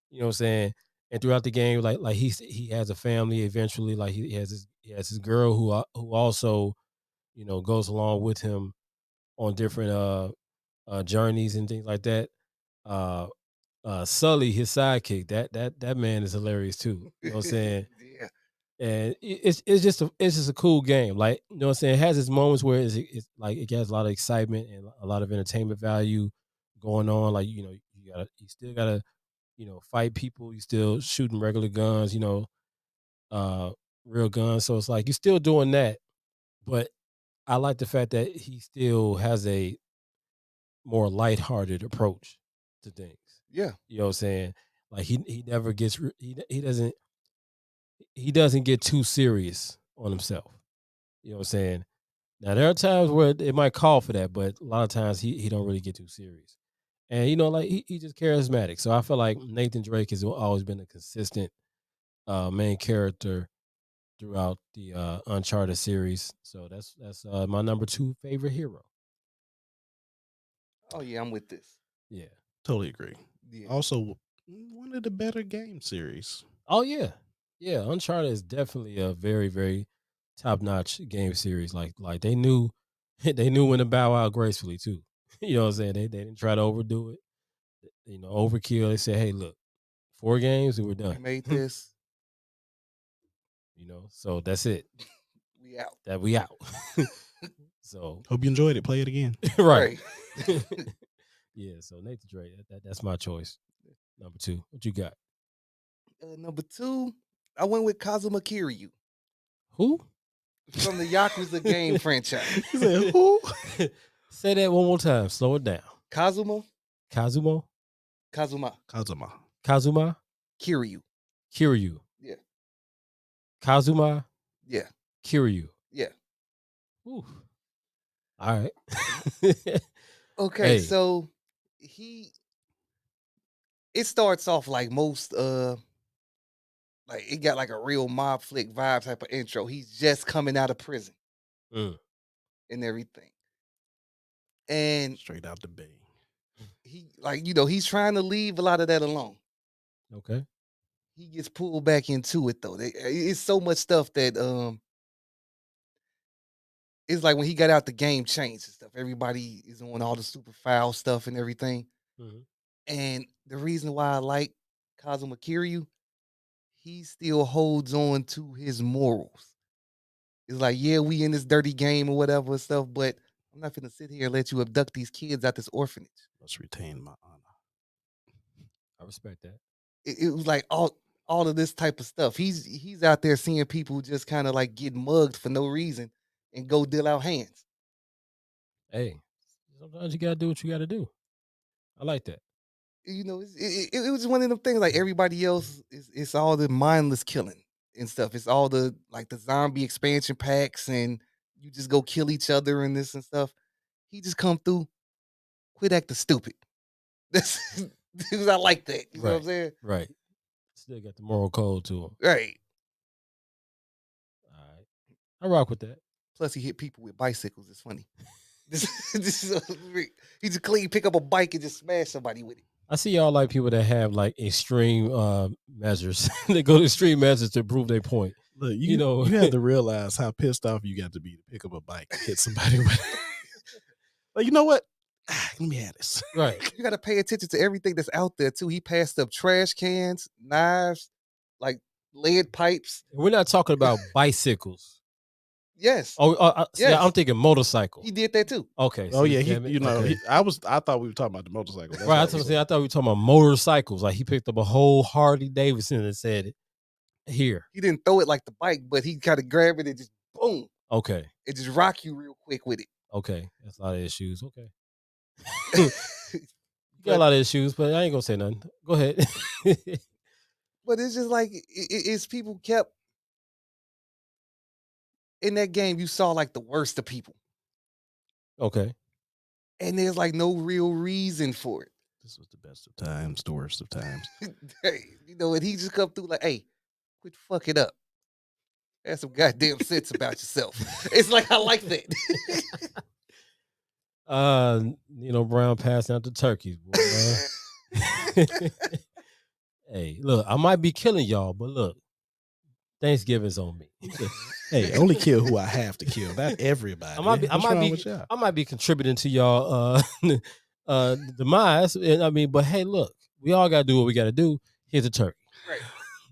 Speaker 2: You know what I'm saying? And throughout the game, like he has a family eventually. Like he has his girl who also, you know, goes along with him on different journeys and things like that. Uh Sully, his sidekick, that man is hilarious too. You know what I'm saying?
Speaker 3: Yeah.
Speaker 2: And it's just a cool game. Like, you know what I'm saying? It has its moments where it's like it has a lot of excitement and a lot of entertainment value going on. Like, you know, you still gotta, you know, fight people. You still shooting regular guns. You know, uh, real guns. So it's like you're still doing that, but I like the fact that he still has a more lighthearted approach to things.
Speaker 3: Yeah.
Speaker 2: You know what I'm saying? Like he never gets he doesn't get too serious on himself. You know what I'm saying? Now there are times where it might call for that, but a lot of times he don't really get too serious. And you know, like he just charismatic. So I feel like Nathan Drake has always been a consistent main character throughout the Uncharted series. So that's my number 2 favorite hero.
Speaker 3: Oh yeah, I'm with this.
Speaker 2: Yeah.
Speaker 1: Totally agree.
Speaker 3: Yeah.
Speaker 1: Also, one of the better game series.
Speaker 2: Oh yeah. Yeah, Uncharted is definitely a very, very top notch game series. Like they knew they knew when to bow out gracefully too. You know what I'm saying? They didn't try to overdo it. You know, overkill. They said, hey, look, 4 games and we're
Speaker 3: We
Speaker 2: done.
Speaker 3: made this.
Speaker 2: You know, so that's it.
Speaker 3: We out.
Speaker 2: That we out. So
Speaker 1: Hope you enjoyed it. Play it again.
Speaker 2: right. Yeah, so Nathan Drake, that's my choice. Number 2. What you got?
Speaker 3: Number 2, I went with Kazuma Kiryu
Speaker 2: Who?
Speaker 3: from the Yakuza game franchise.
Speaker 1: He said, "Who?"
Speaker 2: Say that one more time. Slow it down.
Speaker 3: Kazuma
Speaker 2: Kazuma?
Speaker 3: Kazuma
Speaker 2: Kazuma?
Speaker 3: Kiryu.
Speaker 2: Kiryu.
Speaker 3: Yeah.
Speaker 2: Kazuma
Speaker 3: Yeah.
Speaker 2: Kiryu.
Speaker 3: Yeah.
Speaker 2: Ooh. All right.
Speaker 3: Okay,
Speaker 2: Hey.
Speaker 3: so it starts off like most like it got like a real mob flick vibe type of intro. He's just coming out of prison
Speaker 2: Mm.
Speaker 3: and everything. And
Speaker 1: Straight out the bay.
Speaker 3: he like, you know, he's trying to leave a lot of that alone.
Speaker 2: Okay.
Speaker 3: He gets pulled back into it though. It's so much stuff that it's like when he got out the game changed and stuff. Everybody is on all the super foul stuff and everything.
Speaker 2: Mm-hmm.
Speaker 3: And the reason why I like Kazuma Kiryu, he still holds on to his morals. It's like, yeah, we in this dirty game or whatever and stuff, but I'm not gonna sit here and let you abduct these kids out this orphanage.
Speaker 1: Must retain my honor.
Speaker 2: I respect that.
Speaker 3: It was like all of this type of stuff. He's out there seeing people just kind of like get mugged for no reason and go deal out hands.
Speaker 2: Hey, sometimes you gotta do what you gotta do. I like that.
Speaker 3: You know, it was one of them things like everybody else it's all the mindless killing and stuff. It's all the like the zombie expansion packs and you just go kill each other and this and stuff. He just come through, quit acting stupid. That's I like that. You know what I'm saying?
Speaker 2: Right. Still got the moral code to him.
Speaker 3: Right.
Speaker 2: All right. I rock with that.
Speaker 3: Plus, he hit people with bicycles. It's funny. He just clean pick up a bike and just smash somebody with it.
Speaker 2: I see y'all like people that have like extreme measures. They go to extreme measures to prove their point.
Speaker 1: Look,
Speaker 2: You know,
Speaker 1: you have to realize how pissed off you got to be to pick up a bike and hit somebody with it. Like, you know what? Let me have this.
Speaker 2: right.
Speaker 3: You got to pay attention to everything that's out there too. He passed up trash cans, knives, like lead pipes.
Speaker 2: We're not talking about bicycles.
Speaker 3: Yes.
Speaker 2: Oh, see,
Speaker 3: Yes.
Speaker 2: I'm thinking motorcycle.
Speaker 3: He did that too.
Speaker 2: Okay.
Speaker 1: Oh
Speaker 2: see,
Speaker 1: yeah,
Speaker 2: damn it.
Speaker 1: you know,
Speaker 2: Okay.
Speaker 1: I thought we were talking about the motorcycle. That's
Speaker 2: Right,
Speaker 1: what
Speaker 2: I thought we were talking about motorcycles. Like he picked up a whole Harley Davidson and said, "Here."
Speaker 3: He didn't throw it like the bike, but he kind of grabbed it and just boom.
Speaker 2: Okay.
Speaker 3: It just rock you real quick with it.
Speaker 2: Okay. That's a lot of issues. Okay. You got a lot of issues, but I ain't gonna say nothing. Go ahead.
Speaker 3: But it's just like it's people kept in that game. You saw like the worst of people,
Speaker 2: Okay.
Speaker 3: and there's like no real reason for it.
Speaker 1: This was the best of times, the worst of times.
Speaker 3: Hey, you know, and he just come through like, "Hey, quit fucking up. Have some goddamn sense about yourself." It's like I like that.
Speaker 2: Brown passing out the turkeys. Boy. Hey, look, I might be killing y'all, but look, Thanksgiving's on me.
Speaker 1: Hey, only kill who I have to kill, not everybody.
Speaker 2: I might be contributing to y'all demise. And I mean, but hey, look, We all gotta do what we gotta do. Here's a turkey.
Speaker 3: Right.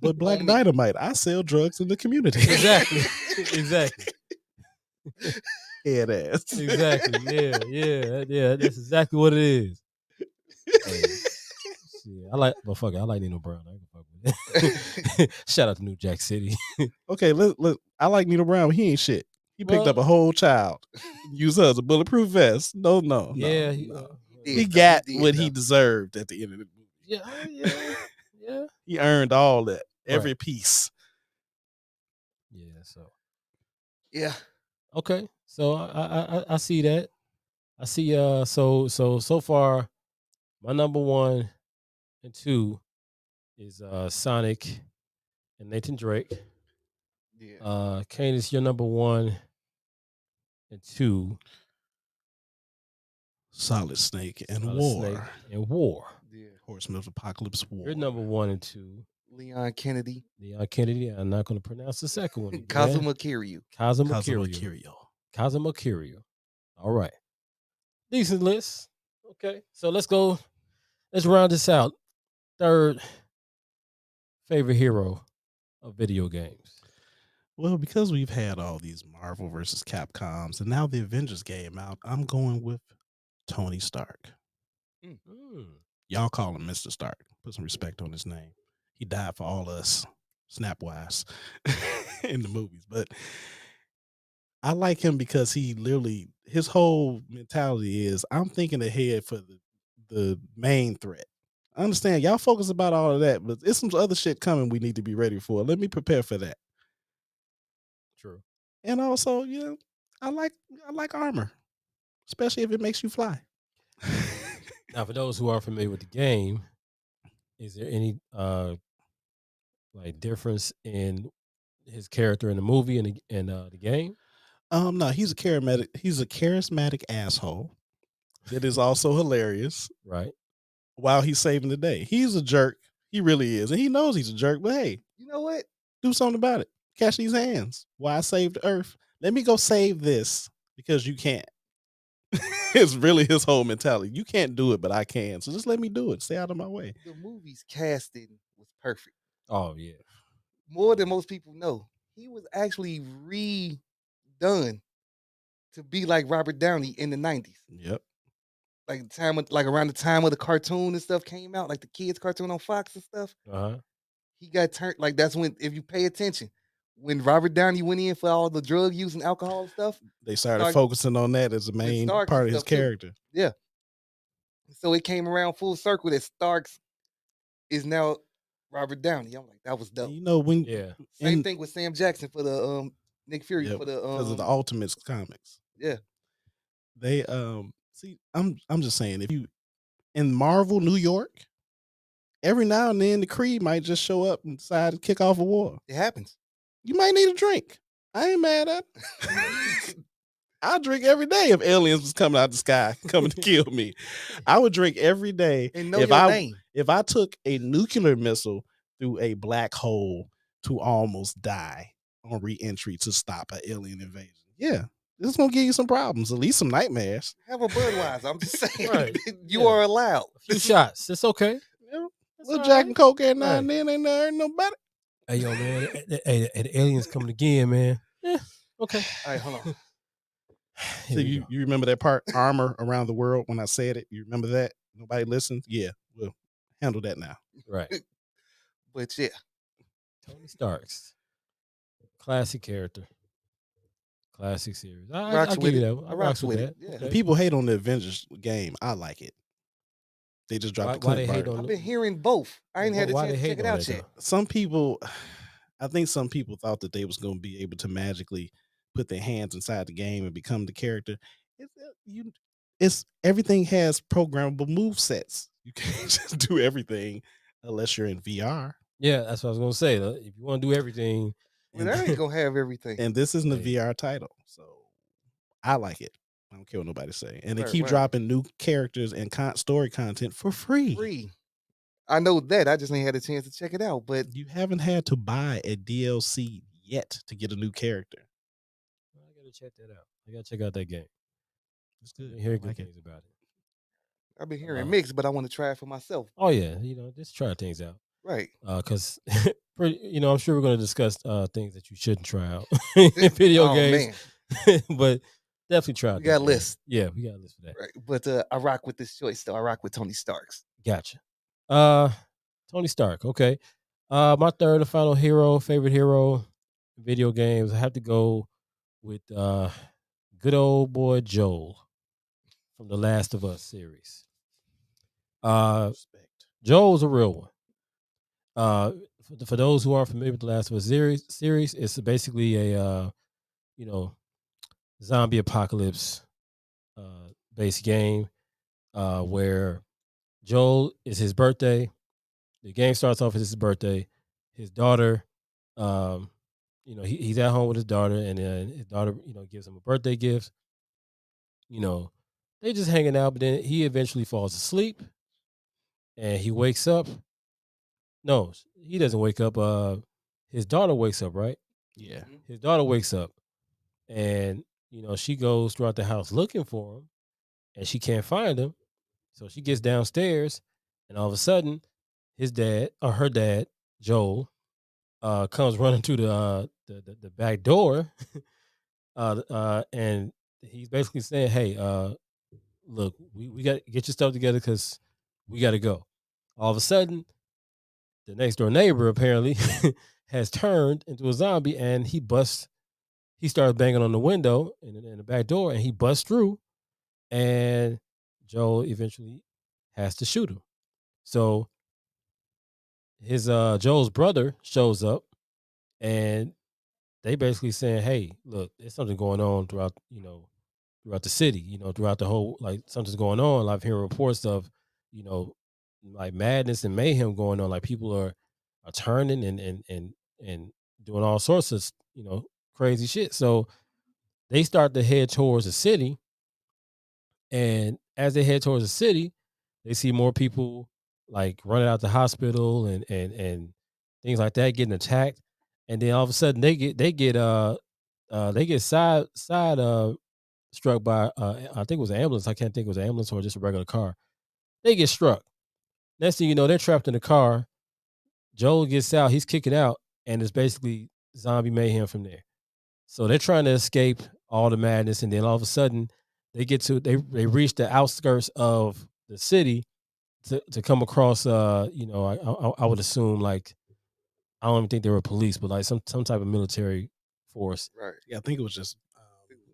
Speaker 1: But Black
Speaker 3: On me.
Speaker 1: Dynamite, I sell drugs in the community.
Speaker 2: Exactly. Exactly.
Speaker 1: Head ass.
Speaker 2: Exactly. Yeah. That's exactly what it is. Hey, shit, I like Nino Brown. I can fuck with it. Shout out to New Jack City.
Speaker 1: Okay, look. I like Nino Brown, but he ain't shit. He picked up a
Speaker 2: Well,
Speaker 1: whole child, used her as a bulletproof vest. No.
Speaker 2: yeah,
Speaker 1: He
Speaker 3: did, though.
Speaker 1: got
Speaker 3: He did,
Speaker 1: what
Speaker 3: though.
Speaker 1: he deserved at the end of the movie.
Speaker 2: yeah.
Speaker 1: He earned all that, every
Speaker 2: Right.
Speaker 1: piece.
Speaker 2: Yeah. So
Speaker 3: Yeah.
Speaker 2: okay. So I see that. I see. So far, my number 1 and 2 is Sonic and Nathan Drake.
Speaker 3: Yeah.
Speaker 2: Kane is your number 1 and 2.
Speaker 1: Solid Snake and
Speaker 2: Solid
Speaker 1: War.
Speaker 2: Snake and War.
Speaker 3: Yeah.
Speaker 1: Horseman of Apocalypse War.
Speaker 2: Your number 1 and 2.
Speaker 3: Leon Kennedy.
Speaker 2: Leon Kennedy. I'm not going to pronounce the second one again.
Speaker 3: Kazuma Kiryu.
Speaker 2: Kazuma
Speaker 1: Kazuma
Speaker 2: Kiryu.
Speaker 1: Kiryu.
Speaker 2: Kazuma Kiryu. All right. Decent list. Okay. So let's go. Let's round this out. Third favorite hero of video games.
Speaker 1: Well, because we've had all these Marvel versus Capcoms, and now the Avengers game out, I'm going with Tony Stark. Y'all call him Mr. Stark. Put some respect on his name. He died for all us, snapwise, in the movies. But I like him because he literally, his whole mentality is, I'm thinking ahead for the main threat. I understand y'all focus about all of that, but it's some other shit coming we need to be ready for. Let me prepare for that.
Speaker 2: True.
Speaker 1: And also, I like armor, especially if it makes you fly.
Speaker 2: Now, for those who are familiar with the game, is there any like difference in his character in the movie and the game?
Speaker 1: No, he's a charismatic asshole that is also hilarious
Speaker 2: Right.
Speaker 1: while he's saving the day. He's a jerk. He really is. And he knows he's a jerk, but hey,
Speaker 3: You know what?
Speaker 1: do something about it. Catch these hands. Why I saved the earth. Let me go save this because you can't. It's really his whole mentality. You can't do it, but I can. So just let me do it. Stay out of my way.
Speaker 3: The movie's casting was perfect.
Speaker 2: Oh yeah.
Speaker 3: More than most people know. He was actually redone to be like Robert Downey in the 90s.
Speaker 1: Yep.
Speaker 3: Like around the time of the cartoon and stuff came out, like the kids cartoon on Fox and stuff. He got turned, like that's when, if you pay attention, when Robert Downey went in for all the drug use and alcohol stuff,
Speaker 1: They started focusing on that as the main
Speaker 3: Stark
Speaker 1: part
Speaker 3: and
Speaker 1: of his
Speaker 3: stuff, too.
Speaker 1: character.
Speaker 3: yeah. So it came around full circle that Starks is now Robert Downey. I'm like, that was dope.
Speaker 1: And you know when
Speaker 2: Yeah.
Speaker 3: Same thing with Sam Jackson for the Nick Fury for the
Speaker 1: because of the Ultimates comics.
Speaker 3: yeah.
Speaker 1: They see, I'm just saying, if you in Marvel New York, every now and then the Kree might just show up and decide to kick off a war.
Speaker 3: It happens.
Speaker 1: You might need a drink. I ain't mad at it. I drink every day if aliens was coming out the sky, coming to kill me. I would drink every day
Speaker 3: And know your name.
Speaker 1: if I took a nuclear missile through a black hole to almost die on re-entry to stop an alien invasion. Yeah, this is gonna give you some problems, at least some nightmares.
Speaker 3: Have a Budweiser. I'm just saying.
Speaker 2: Right.
Speaker 3: You
Speaker 2: Yeah.
Speaker 3: are allowed.
Speaker 2: A few shots. It's okay.
Speaker 1: Little Jack and Coke every now
Speaker 2: Right.
Speaker 1: and then ain't nothing nobody.
Speaker 2: Hey yo, man. Hey, the aliens coming again, man. Yeah. Okay.
Speaker 3: All right, hold on.
Speaker 1: So you remember that part, armor around the world, when I said it? You remember that? Nobody listened? Yeah, we'll handle that now.
Speaker 2: Right.
Speaker 3: But yeah.
Speaker 2: Tony Stark's classic character. Classic series. I
Speaker 3: Rocks
Speaker 2: give
Speaker 3: with
Speaker 2: you
Speaker 3: it.
Speaker 2: that one.
Speaker 3: I
Speaker 2: I
Speaker 3: rocks
Speaker 2: rocks with
Speaker 3: with
Speaker 2: that.
Speaker 3: it. Yeah.
Speaker 2: Okay.
Speaker 1: People hate on the Avengers game. I like it. They just dropped
Speaker 2: Why
Speaker 1: the
Speaker 2: they
Speaker 1: clip
Speaker 2: hate
Speaker 1: art.
Speaker 2: on
Speaker 3: I've been hearing both. I ain't had a
Speaker 2: Why
Speaker 3: chance
Speaker 2: they
Speaker 3: to check
Speaker 2: hating
Speaker 3: it
Speaker 2: on
Speaker 3: out
Speaker 2: it,
Speaker 3: yet.
Speaker 2: though?
Speaker 1: Some people, I think some people thought that they was going to be able to magically put their hands inside the game and become the character. It's everything has programmable move sets. You can't just do everything unless you're in VR.
Speaker 2: Yeah, that's what I was gonna say. If you want to do everything,
Speaker 3: Well, that ain't gonna have everything.
Speaker 1: And this isn't a
Speaker 2: Hey.
Speaker 1: VR title, so I like it. I don't care what nobody say. And they
Speaker 3: Right,
Speaker 1: keep
Speaker 3: right.
Speaker 1: dropping new characters and story content for free.
Speaker 3: Free. I know that. I just ain't had a chance to check it out. But
Speaker 1: You haven't had to buy a DLC yet to get a new character.
Speaker 2: I gotta check that out. I gotta check out that game.
Speaker 1: It's good.
Speaker 2: I hear
Speaker 1: I
Speaker 2: good
Speaker 1: like it.
Speaker 2: things about it.
Speaker 3: I've been hearing
Speaker 2: Uh,
Speaker 3: mixed, but I want to try it for myself.
Speaker 2: oh yeah, just try things out.
Speaker 3: Right.
Speaker 2: Because I'm sure we're going to discuss things that you shouldn't try out in video
Speaker 3: Oh
Speaker 2: games,
Speaker 3: man,
Speaker 2: but definitely try
Speaker 3: we
Speaker 2: out this
Speaker 3: got
Speaker 2: game.
Speaker 3: lists.
Speaker 2: Yeah, we got a list for that.
Speaker 3: Right. But I rock with this choice though. I rock with Tony Stark's.
Speaker 2: Gotcha. Tony Stark. Okay. My third and final favorite hero, video games. I have to go with good old boy Joel from the Last of Us series.
Speaker 1: Respect.
Speaker 2: Joel's a real one. For those who aren't familiar with the Last of Us series, it's basically a you know zombie apocalypse based game where Joel is his birthday. The game starts off as his birthday. His daughter, um, he's at home with his daughter, and then his daughter, gives him a birthday gift. You know, they just hanging out, but then he eventually falls asleep, and he wakes up. No, he doesn't wake up. His daughter wakes up, right?
Speaker 1: Yeah.
Speaker 3: Mhm.
Speaker 2: His daughter wakes up, and she goes throughout the house looking for him, and she can't find him. So she gets downstairs, and all of a sudden, his dad or her dad, Joel, comes running to the back door, and he's basically saying, "Hey, look, we got to get your stuff together because we got to go." All of a sudden, the next door neighbor apparently has turned into a zombie, and he busts. He starts banging on the window in the back door, and he busts through, and Joel eventually has to shoot him. So his Joel's brother shows up, and they basically saying, "Hey, look, there's something going on throughout the city. Throughout the whole like something's going on. I've heard reports of, you know, like madness and mayhem going on. Like people are turning and doing all sorts of crazy shit. So they start to head towards the city, and as they head towards the city, they see more people like running out the hospital and things like that, getting attacked. And then all of a sudden they get side struck by I think it was an ambulance. I can't think it was an ambulance or just a regular car. They get struck. Next thing you know, they're trapped in the car. Joel gets out, he's kicking out, and it's basically zombie mayhem from there. So they're trying to escape all the madness, and then all of a sudden they reach the outskirts of the city to come across I would assume like I don't even think they were police, but like some type of military force.
Speaker 3: Right.
Speaker 1: Yeah, I think it was just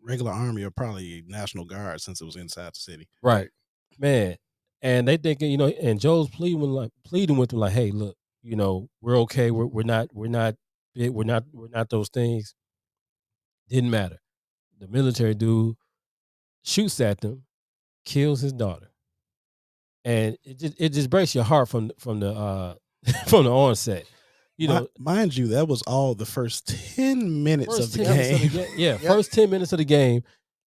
Speaker 1: regular army or probably National Guard since it was inside the city.
Speaker 2: Right. Man. And they thinking, and Joe's pleading with them like, hey, look, we're okay. We're not big, we're not those things. Didn't matter. The military dude shoots at them, kills his daughter. And it just breaks your heart from the from the onset.
Speaker 1: Mind you, that was all the first 10 minutes of the game.
Speaker 2: Yeah,
Speaker 3: Yep.
Speaker 2: first 10 minutes of the game.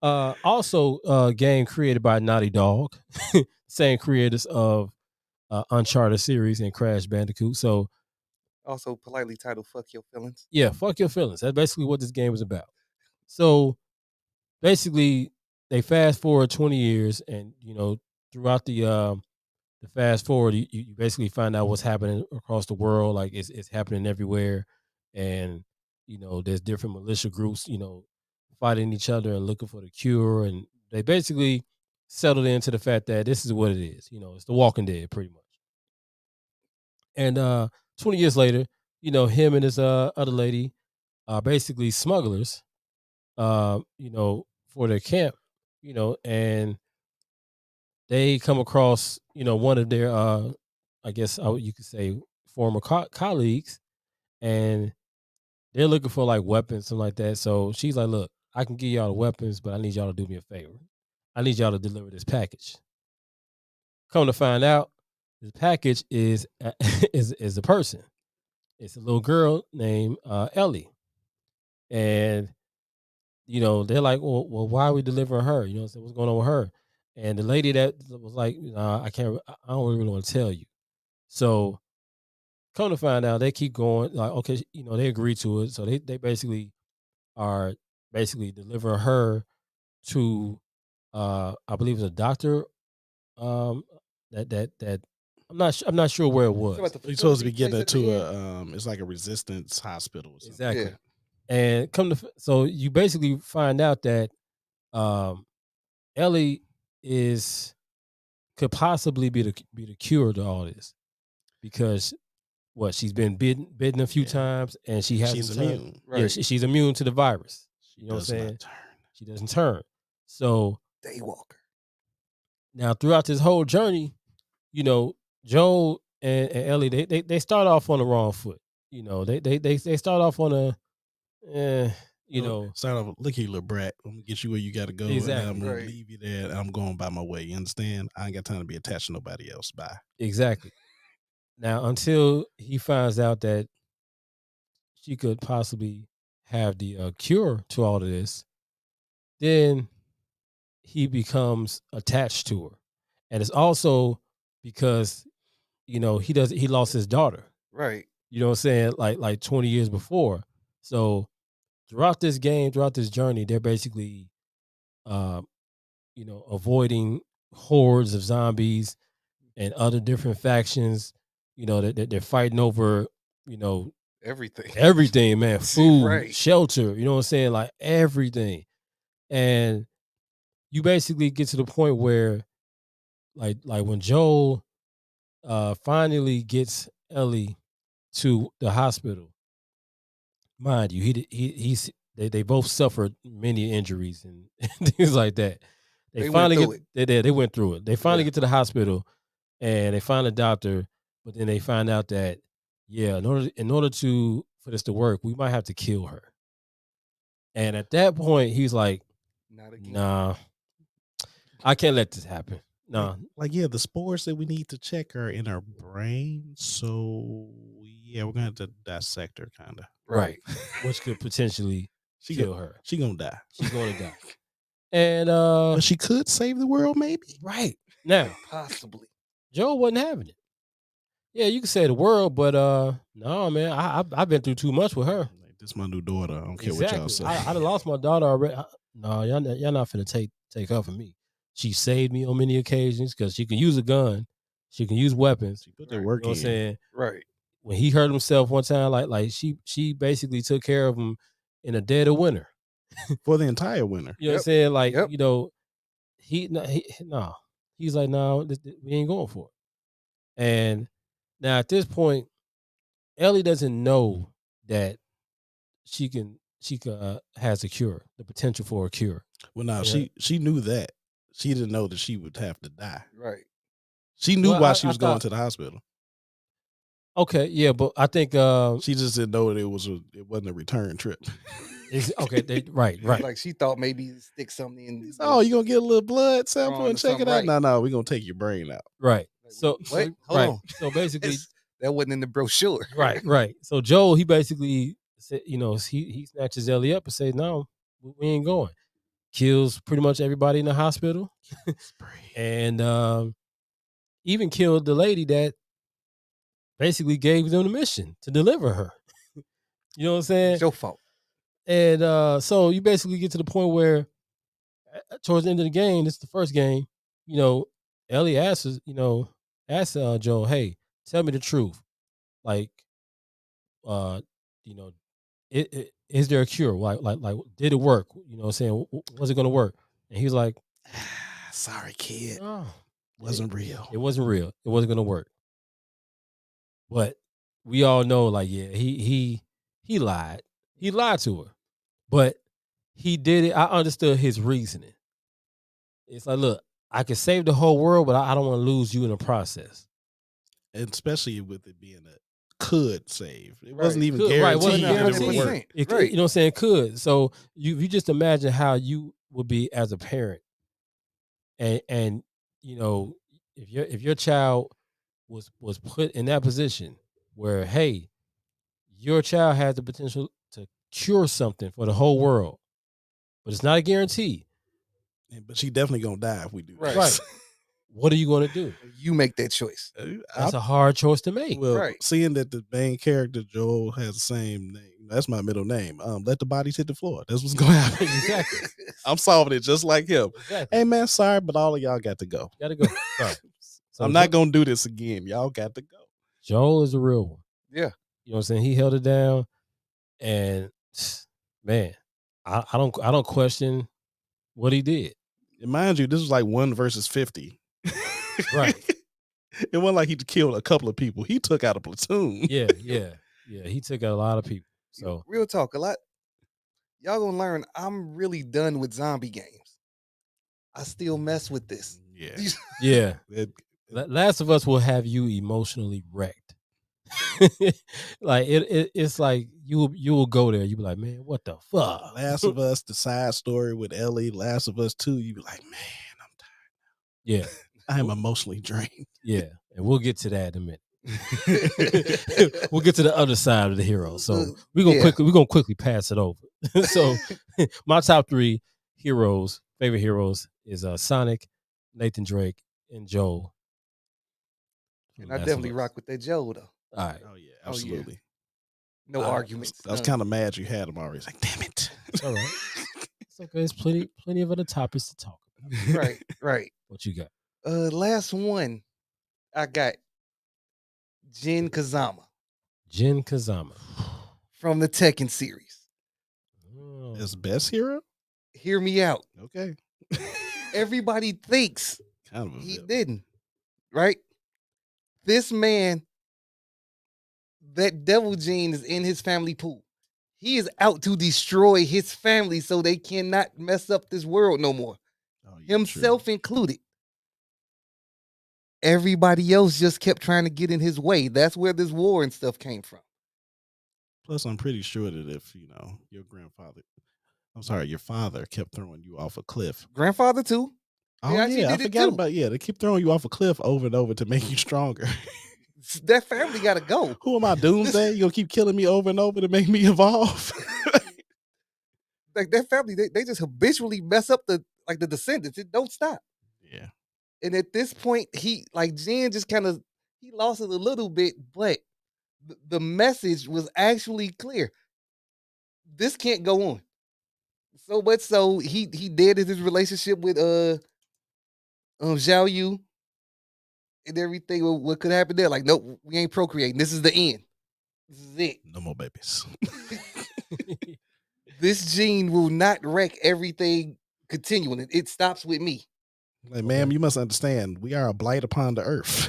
Speaker 2: Also, game created by Naughty Dog, same creators of Uncharted series and Crash Bandicoot. So
Speaker 3: Also politely titled "Fuck Your Feelings."
Speaker 2: yeah, fuck your feelings. That's basically what this game is about. So basically, they fast forward 20 years, and throughout the fast forward, you basically find out what's happening across the world. Like it's happening everywhere, and there's different militia groups, fighting each other and looking for the cure, and they basically settled into the fact that this is what it is. It's The Walking Dead, pretty much. And 20 years later, him and his other lady are basically smugglers, for their camp, and they come across, one of their, I guess you could say, former colleagues, and they're looking for like weapons, something like that. So she's like, "Look, I can give y'all the weapons, but I need y'all to do me a favor. I need y'all to deliver this package." Come to find out, this package is is a person. It's a little girl named Ellie, and they're like, well, why are we delivering her? So what's going on with her? And the lady that was like, I can't, I don't really want to tell you. So come to find out, they keep going. Like, okay, they agree to it. So they basically are basically delivering her to, I believe it's a doctor that I'm not sure where it was.
Speaker 3: About the
Speaker 1: He's supposed to be
Speaker 3: facility
Speaker 1: getting
Speaker 3: place at
Speaker 1: to
Speaker 3: the end?
Speaker 1: it's like a resistance hospital or something.
Speaker 2: Exactly.
Speaker 3: Yeah.
Speaker 2: And so you basically find out that Ellie could possibly be the cure to all this, because she's been bitten a few
Speaker 1: Yeah.
Speaker 2: times, and she hasn't
Speaker 1: She's
Speaker 2: turned.
Speaker 1: immune.
Speaker 2: Yeah,
Speaker 3: Right.
Speaker 2: she's immune to the virus.
Speaker 1: She
Speaker 2: You know what I'm
Speaker 1: does
Speaker 2: saying?
Speaker 1: not turn.
Speaker 2: She doesn't turn. So
Speaker 3: Daywalker.
Speaker 2: now throughout this whole journey, you know, Joel and Ellie, they start off on the wrong foot. You know, they start off on a, you know,
Speaker 1: Start off, look here, little brat. I'm gonna get you where you gotta go, and then I'm
Speaker 2: exactly,
Speaker 1: gonna
Speaker 3: Right.
Speaker 1: leave you there, and I'm going by my way. You understand? I ain't got time to be attached to nobody else. Bye.
Speaker 2: exactly. Now, until he finds out that she could possibly have the cure to all of this, then he becomes attached to her. And it's also because, you know, he lost his daughter.
Speaker 3: Right.
Speaker 2: You know what I'm saying? Like 20 years before. So throughout this game, throughout this journey, they're basically uh, you know, avoiding hordes of zombies and other different factions. You know, that they're fighting over, you know,
Speaker 3: Everything.
Speaker 2: man, food,
Speaker 3: Right.
Speaker 2: shelter, you know what I'm saying? Like everything. And you basically get to the point where like when Joel finally gets Ellie to the hospital, mind you, they both suffered many injuries and things like that.
Speaker 3: They went through it.
Speaker 2: They went through it. They finally
Speaker 3: Yeah.
Speaker 2: get to the hospital and they find a doctor, but then they find out that, yeah, in order for this to work, we might have to kill her. And at that point, he's like,
Speaker 3: Not again.
Speaker 2: nah, I can't let this happen. Nah.
Speaker 1: Like, yeah, the spores that we need to check are in our brain. So yeah, we're gonna have to dissect her, kind of.
Speaker 2: Right. Which could potentially kill her.
Speaker 1: She gonna die.
Speaker 2: She's gonna die. And
Speaker 1: but she could save the world, maybe.
Speaker 2: Right. Now,
Speaker 3: Possibly.
Speaker 2: Joe wasn't having it. Yeah, you can say the world, but no, man, I've been through too much with her.
Speaker 1: Like, this is my new daughter. I don't care
Speaker 2: Exactly.
Speaker 1: what y'all say.
Speaker 2: I done lost my daughter already. No, y'all not finna take her from me. She saved me on many occasions because she can use a gun, she can use weapons.
Speaker 1: She put that work
Speaker 2: You know what I'm
Speaker 1: in.
Speaker 2: saying?
Speaker 3: Right.
Speaker 2: When he hurt himself one time, like she basically took care of him in a dead of winter.
Speaker 1: For the entire winter.
Speaker 2: You know what I'm saying? Like, you know, he's like, no, we ain't going for it. And now at this point, Ellie doesn't know that she has a cure, the potential for a cure.
Speaker 1: Well, no, she knew that. She didn't know that she would have to die.
Speaker 3: Right.
Speaker 1: She knew why she was going to the hospital.
Speaker 2: Okay, yeah, but I think
Speaker 1: she just didn't know that it wasn't a return trip.
Speaker 2: Okay, right.
Speaker 3: Like she thought maybe stick something in.
Speaker 1: Oh, you gonna get a little blood sample and check it out? No, we're gonna take your brain out.
Speaker 2: Right.
Speaker 3: So what? Hold on.
Speaker 2: So basically,
Speaker 3: that wasn't in the brochure.
Speaker 2: Right. So Joel, he basically said, you know, he snatches Ellie up and says, "No, we ain't going." Kills pretty much everybody in the hospital, and even killed the lady that basically gave them the mission to deliver her. You know what I'm saying?
Speaker 3: It's your fault.
Speaker 2: And so you basically get to the point where towards the end of the game, this is the first game, you know, Ellie asks Joel, hey, tell me the truth. Like, you know, is there a cure? Like, did it work? You know what I'm saying? Was it going to work? And he's like,
Speaker 1: sorry, kid.
Speaker 2: Oh,
Speaker 1: wasn't real.
Speaker 2: It wasn't real. It wasn't going to work. But we all know, like, yeah, he lied. He lied to her. But he did it. I understood his reasoning. It's like, look, I can save the whole world, but I don't want to lose you in the process.
Speaker 1: And especially with it being a could save. It wasn't even guaranteed.
Speaker 2: Right, it wasn't
Speaker 1: guaranteed.
Speaker 2: guaranteed.
Speaker 1: It would work.
Speaker 2: Right. You know what I'm saying? Could. So you just imagine how you would be as a parent. And you know, if your child was put in that position where, hey, your child has the potential to cure something for the whole world, but it's not a guarantee.
Speaker 1: But she definitely gonna die if we do
Speaker 3: right.
Speaker 1: this.
Speaker 2: Right. What are you going to do?
Speaker 3: You make that choice.
Speaker 2: That's a hard choice to make.
Speaker 1: Well, seeing that the main character Joel has the same name, That's my middle name. Let the bodies hit the floor. That's what's going to happen.
Speaker 2: Exactly.
Speaker 1: I'm solving it just like him.
Speaker 2: Exactly.
Speaker 1: Hey man, sorry, but all of y'all got to go.
Speaker 2: Gotta go. Sorry. So
Speaker 1: I'm not gonna do this again. Y'all got to go.
Speaker 2: Joel is a real one.
Speaker 3: Yeah.
Speaker 2: You know what I'm saying? He held it down, and man, I don't question what he did.
Speaker 1: And mind you, this was like 1 versus 50.
Speaker 2: Right.
Speaker 1: It wasn't like he killed a couple of people. He took out a platoon.
Speaker 2: Yeah. He took out a lot of people. So
Speaker 3: Real talk, a lot. Y'all gonna learn I'm really done with zombie games. I still mess with this.
Speaker 1: Yeah.
Speaker 2: yeah,
Speaker 1: It-
Speaker 2: Last of Us will have you emotionally wrecked. Like it's like you will go there. You be like, man, what the fuck?
Speaker 1: Last of Us, the side story with Ellie, Last of Us 2, you be like, man, I'm tired.
Speaker 2: Yeah,
Speaker 1: I am emotionally drained.
Speaker 2: yeah, and we'll get to that in a minute. We'll get to the other side of the hero. So we're gonna quickly pass it over. So my top 3 heroes, favorite heroes, is Sonic, Nathan Drake, and Joel.
Speaker 3: And I definitely rock with that Joe though.
Speaker 2: All right.
Speaker 1: Oh yeah, absolutely.
Speaker 3: No arguments.
Speaker 1: I was kind of mad you had him already. It's like, damn it.
Speaker 2: It's all right. It's okay. There's plenty of other topics to talk about.
Speaker 3: Right.
Speaker 2: What you got?
Speaker 3: Last one, I got Jin Kazama
Speaker 2: Jin Kazama
Speaker 3: from the Tekken series.
Speaker 2: Oh.
Speaker 1: His best hero?
Speaker 3: Hear me out.
Speaker 1: Okay.
Speaker 3: Everybody thinks
Speaker 1: Kind of a
Speaker 3: he
Speaker 1: villain.
Speaker 3: didn't, right? This man, that devil gene is in his family pool. He is out to destroy his family so they cannot mess up this world no more.
Speaker 1: Oh, yeah,
Speaker 3: Himself
Speaker 1: true.
Speaker 3: included. Everybody else just kept trying to get in his way. That's where this war and stuff came from.
Speaker 1: Plus, I'm pretty sure that if, your father kept throwing you off a cliff.
Speaker 3: Grandfather too.
Speaker 1: Oh,
Speaker 3: They actually
Speaker 1: yeah, I
Speaker 3: did it
Speaker 1: forgot
Speaker 3: too.
Speaker 1: about, they keep throwing you off a cliff over and over to make you stronger.
Speaker 3: That family gotta go.
Speaker 1: Who am I, Doomsday? You gonna keep killing me over and over to make me evolve?
Speaker 3: Like that family, they just habitually mess up the descendants. It don't stop.
Speaker 1: Yeah.
Speaker 3: And at this point, Jin just kind of he lost it a little bit, but the message was actually clear. This can't go on. So much so he deaded his relationship with Zhao Yu and everything. What could happen there? Like, nope, we ain't procreating. This is the end. This is it.
Speaker 1: No more babies.
Speaker 3: This gene will not wreck everything continuing. It stops with me.
Speaker 1: Like, ma'am, you must understand, we are a blight upon the earth.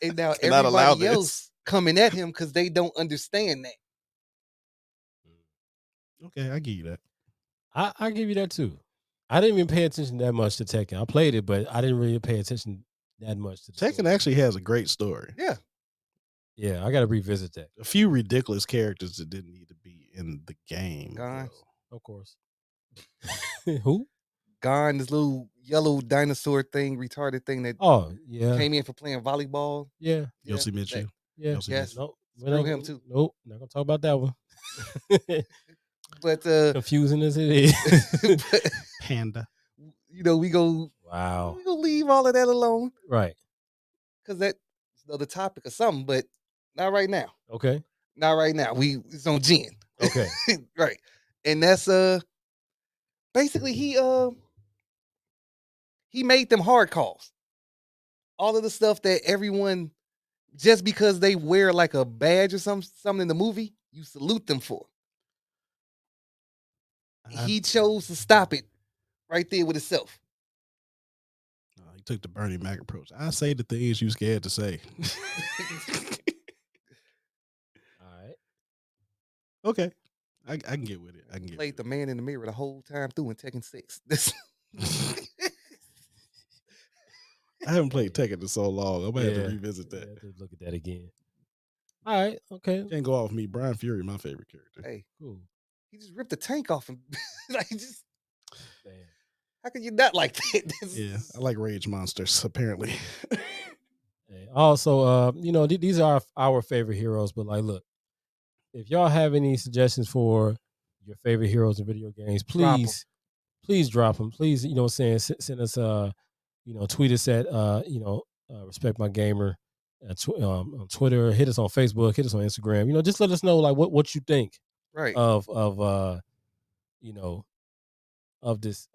Speaker 3: And now
Speaker 1: Cannot allow
Speaker 3: everybody
Speaker 1: this.
Speaker 3: else coming at him because they don't understand that.
Speaker 1: Okay, I give you that.
Speaker 2: I give you that too. I didn't even pay attention that much to Tekken. I played it, but I didn't really pay attention that much to
Speaker 1: Tekken
Speaker 2: story.
Speaker 1: actually has a great story.
Speaker 3: Yeah.
Speaker 2: Yeah, I got to revisit that.
Speaker 1: A few ridiculous characters that didn't need to be in the game.
Speaker 3: Guys.
Speaker 2: Of course. Who?
Speaker 3: Gone, this little yellow dinosaur thing, retarded thing that came in for playing volleyball.
Speaker 2: Yeah.
Speaker 1: Yossi Mitchell.
Speaker 2: Yeah.
Speaker 3: Yes.
Speaker 2: Nope.
Speaker 3: Screw him too.
Speaker 2: Nope. Not gonna talk about that one.
Speaker 3: But
Speaker 2: confusing as it is.
Speaker 1: Panda.
Speaker 3: We go.
Speaker 2: Wow.
Speaker 3: We gonna leave all of that alone.
Speaker 2: Right.
Speaker 3: Because that's another topic or something, but not right now.
Speaker 2: Okay.
Speaker 3: Not right now. It's on Jin.
Speaker 2: Okay.
Speaker 3: Right. And that's basically he made them hard calls. All of the stuff that everyone, just because they wear like a badge or something in the movie, you salute them for. He chose to stop it right there with himself.
Speaker 1: He took the Bernie Mac approach. I say the things you scared to say.
Speaker 2: All right.
Speaker 1: Okay. I can get with it. I can get
Speaker 3: Played the man in the mirror the whole time through in Tekken 6.
Speaker 1: I haven't played Tekken in so long. I'm gonna have to revisit that.
Speaker 2: I have to look at that again. All right. Okay.
Speaker 1: Can't go off me. Brian Fury, my favorite character.
Speaker 3: Hey,
Speaker 2: cool.
Speaker 3: He just ripped the tank off him.
Speaker 2: Damn.
Speaker 3: How can you not like that?
Speaker 1: Yeah, I like rage monsters, apparently.
Speaker 2: Also, these are our favorite heroes, but like, look, if y'all have any suggestions for your favorite heroes in video games, please drop them. Please, send us tweet us at Respekt My Gamer on Twitter, hit us on Facebook, hit us on Instagram. You know, just let us know like what you think
Speaker 3: Right.
Speaker 2: of you know of this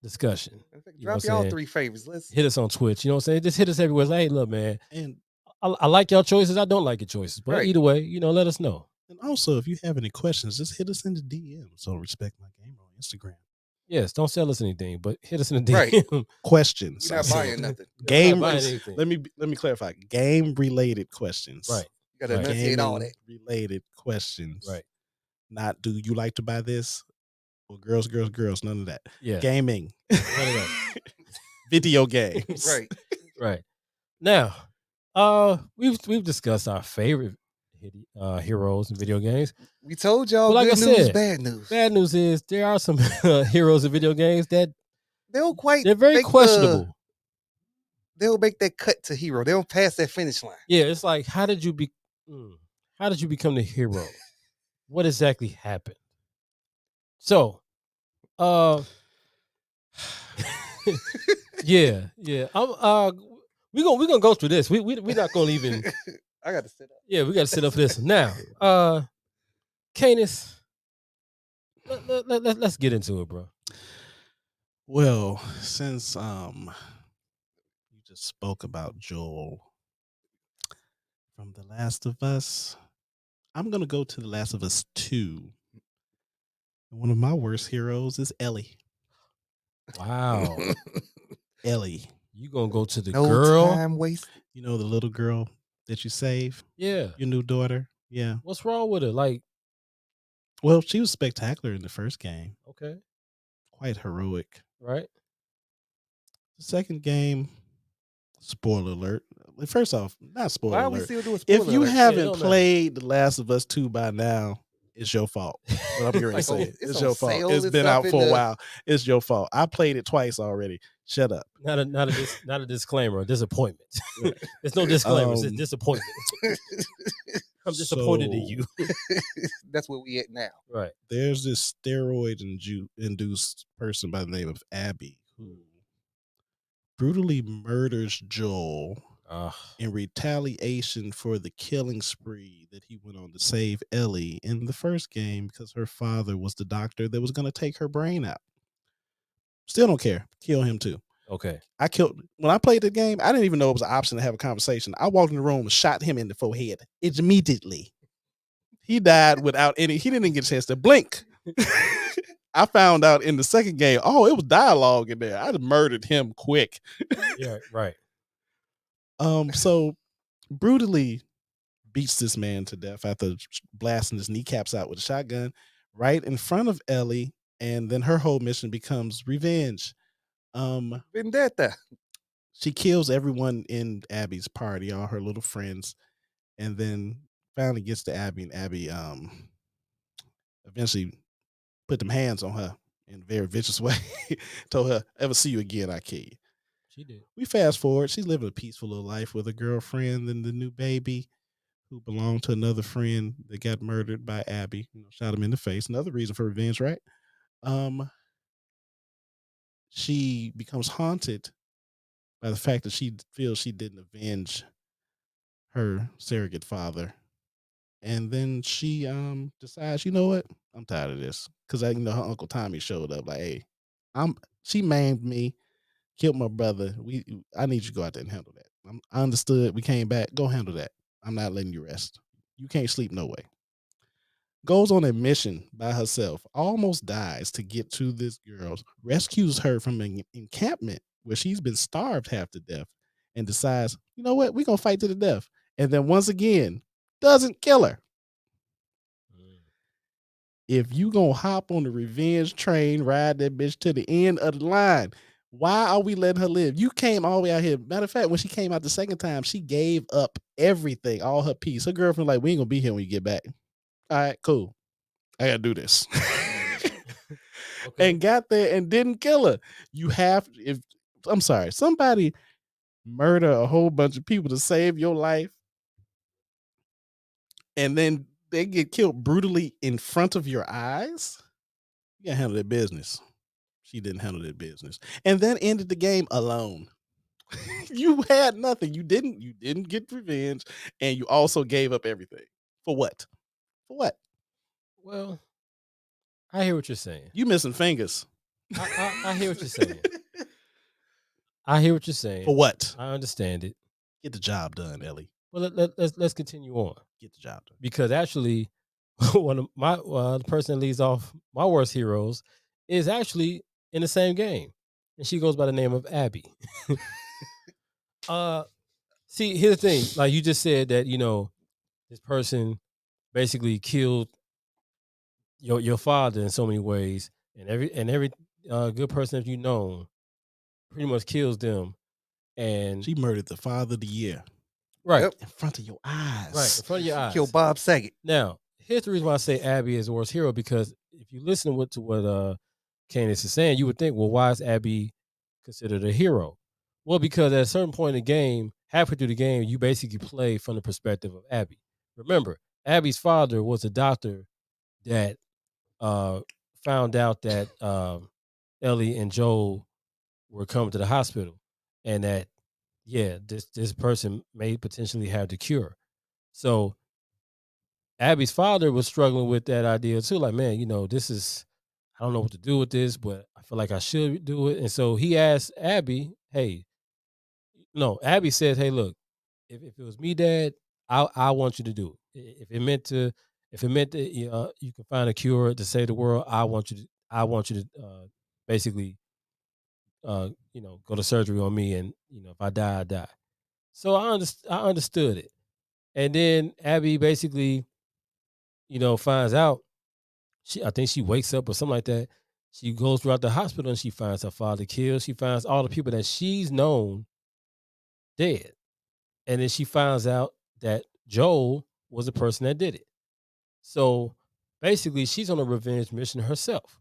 Speaker 2: discussion.
Speaker 3: In fact,
Speaker 2: You know what
Speaker 3: drop
Speaker 2: I'm
Speaker 3: y'all
Speaker 2: saying?
Speaker 3: 3 favorites. Let's
Speaker 2: Hit us on Twitch. You know what I'm saying? Just hit us everywhere. Like, hey, look, man,
Speaker 1: And
Speaker 2: I like y'all choices. I don't like your choices, but
Speaker 3: Right.
Speaker 2: either way, you know, let us know.
Speaker 1: and also, if you have any questions, just hit us in the DM. So Respect My Gamer on Instagram.
Speaker 2: Yes, don't sell us anything, but hit us in the
Speaker 3: Right.
Speaker 2: DM.
Speaker 1: Questions.
Speaker 3: We're
Speaker 1: I
Speaker 3: not
Speaker 1: said.
Speaker 3: buying nothing.
Speaker 2: Yeah, we're not
Speaker 1: Game.
Speaker 2: buying anything.
Speaker 1: Let me clarify. Game related questions.
Speaker 2: Right.
Speaker 3: You gotta
Speaker 2: Right.
Speaker 3: enunciate all that.
Speaker 1: Gaming related questions.
Speaker 2: Right.
Speaker 1: Not do you like to buy this? Well, girls, none of that.
Speaker 2: Yeah.
Speaker 1: Gaming.
Speaker 2: None of that.
Speaker 1: Video games.
Speaker 3: Right.
Speaker 2: Right. Now, we've discussed our favorite heroes in video games.
Speaker 3: We told y'all
Speaker 2: But like
Speaker 3: good
Speaker 2: I
Speaker 3: news,
Speaker 2: said,
Speaker 3: bad news.
Speaker 2: Bad news is there are some heroes in video games that
Speaker 3: They don't quite
Speaker 2: they're very
Speaker 3: make
Speaker 2: questionable.
Speaker 3: they don't make that cut to hero. They don't pass that finish line.
Speaker 2: Yeah, it's like how did you become the hero? What exactly happened? So, yeah. I'm we're gonna go through this. We're not gonna even
Speaker 3: I got to sit up.
Speaker 2: yeah, we gotta sit up for this one. Now. Canis, let's get into it, bro.
Speaker 1: Well, since you just spoke about Joel from The Last of Us, I'm gonna go to The Last of Us 2. One of my worst heroes is Ellie.
Speaker 2: Wow.
Speaker 1: Ellie.
Speaker 2: You gonna go to the
Speaker 3: No
Speaker 2: girl?
Speaker 3: time wasted.
Speaker 1: You know the little girl that you saved?
Speaker 2: Yeah.
Speaker 1: Your new daughter? Yeah.
Speaker 2: What's wrong with her? Like,
Speaker 1: well, she was spectacular in the first game.
Speaker 2: Okay.
Speaker 1: Quite heroic.
Speaker 2: Right.
Speaker 1: The second game, spoiler alert. First off, not spoiler
Speaker 3: Why
Speaker 1: alert.
Speaker 3: are we still doing spoiler
Speaker 1: If you
Speaker 3: alerts?
Speaker 1: haven't played The Last of Us 2 by now, it's your fault. What I'm going to say. It's your fault. It's been out for a while. It's your fault. I played it twice already. Shut up.
Speaker 2: Not a disclaimer, a disappointment. It's no disclaimers, it's disappointment. I'm disappointed in you.
Speaker 3: That's where we at now.
Speaker 2: Right.
Speaker 1: There's this steroid-induced person by the name of Abby who brutally murders Joel in retaliation for the killing spree that he went on to save Ellie in the first game because her father was the doctor that was going to take her brain out. Still don't care. Kill him too.
Speaker 2: Okay.
Speaker 1: When I played the game, I didn't even know it was an option to have a conversation. I walked in the room and shot him in the forehead immediately. He died without he didn't even get a chance to blink. I found out in the second game, it was dialogue in there. I murdered him quick.
Speaker 2: Yeah, right.
Speaker 1: So brutally beats this man to death after blasting his kneecaps out with a shotgun right in front of Ellie, and then her whole mission becomes revenge.
Speaker 3: Vendetta.
Speaker 1: She kills everyone in Abby's party, all her little friends, and then finally gets to Abby, and Abby eventually put them hands on her in a very vicious way. Told her, ever see you again, I kill you.
Speaker 2: She did.
Speaker 1: We fast forward. She's living a peaceful little life with a girlfriend and the new baby who belonged to another friend that got murdered by Abby. Shot him in the face. Another reason for revenge, right? She becomes haunted by the fact that she feels she didn't avenge her surrogate father. And then she decides, you know what? I'm tired of this. Because her Uncle Tommy showed up like, hey, she maimed me, killed my brother. I need you to go out there and handle that. I understood. We came back. Go handle that. I'm not letting you rest. You can't sleep no way. Goes on a mission by herself, almost dies to get to this girl, rescues her from an encampment where she's been starved half to death, and decides, you know what, we're going to fight to the death. And then once again, doesn't kill her. If you going to hop on the revenge train, ride that bitch to the end of the line, why are we letting her live? You came all the way out here. Matter of fact, when she came out the second time, she gave up everything, all her peace. Her girlfriend like, we ain't going to be here when you get back. All right, cool. I got to do this. Okay. And got there and didn't kill her. I'm sorry, somebody murder a whole bunch of people to save your life, and then they get killed brutally in front of your eyes. You gotta handle that business. She didn't handle that business. And then ended the game alone. You had nothing. You didn't get revenge, and you also gave up everything. For what? For what?
Speaker 2: Well, I hear what you're saying.
Speaker 1: You missing fingers.
Speaker 2: I hear what you're saying. I hear what you're saying.
Speaker 1: For what?
Speaker 2: I understand it.
Speaker 1: Get the job done, Ellie.
Speaker 2: Well, let's continue on.
Speaker 1: Get the job done.
Speaker 2: Because actually, one of my the person that leads off my worst heroes is actually in the same game, and she goes by the name of Abby. See, here's the thing. Like you just said that this person basically killed your father in so many ways, and every good person that you know pretty much kills them. And
Speaker 1: She murdered the father of the year.
Speaker 2: Right.
Speaker 3: Yep.
Speaker 1: In front of your eyes.
Speaker 2: Right. In front of your eyes.
Speaker 3: Kill Bob Saget.
Speaker 2: Now, here's the reason why I say Abby is the worst hero, because if you listen to what Candace is saying, you would think, well, why is Abby considered a hero? Well, because at a certain point in the game, halfway through the game, you basically play from the perspective of Abby. Remember, Abby's father was a doctor that found out that Ellie and Joel were coming to the hospital, and that this person may potentially have the cure. So Abby's father was struggling with that idea too. Like, man, this is, I don't know what to do with this, but I feel like I should do it. And so he asked Abby, hey, no, Abby says, hey, look, if it was me, Dad, I want you to do it. If it meant that you can find a cure to save the world, I want you to basically, go to surgery on me. And, if I die, I die. So I understood it. And then Abby basically, finds out. I think she wakes up or something like that. She goes throughout the hospital and she finds her father killed. She finds all the people that she's known dead. And then she finds out that Joel was the person that did it. So basically, she's on a revenge mission herself.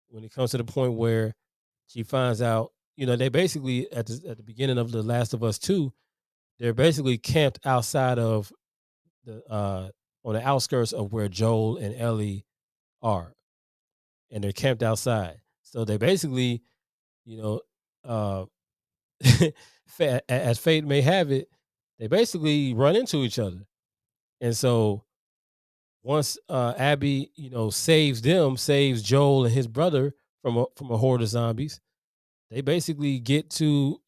Speaker 2: When it comes to the point where she finds out, they basically at the beginning of The Last of Us 2, they're basically camped outside of the on the outskirts of where Joel and Ellie are, and they're camped outside. So they basically, you know, uh, as fate may have it, they basically run into each other. And so once Abby, saves Joel and his brother from a horde of zombies, they basically get to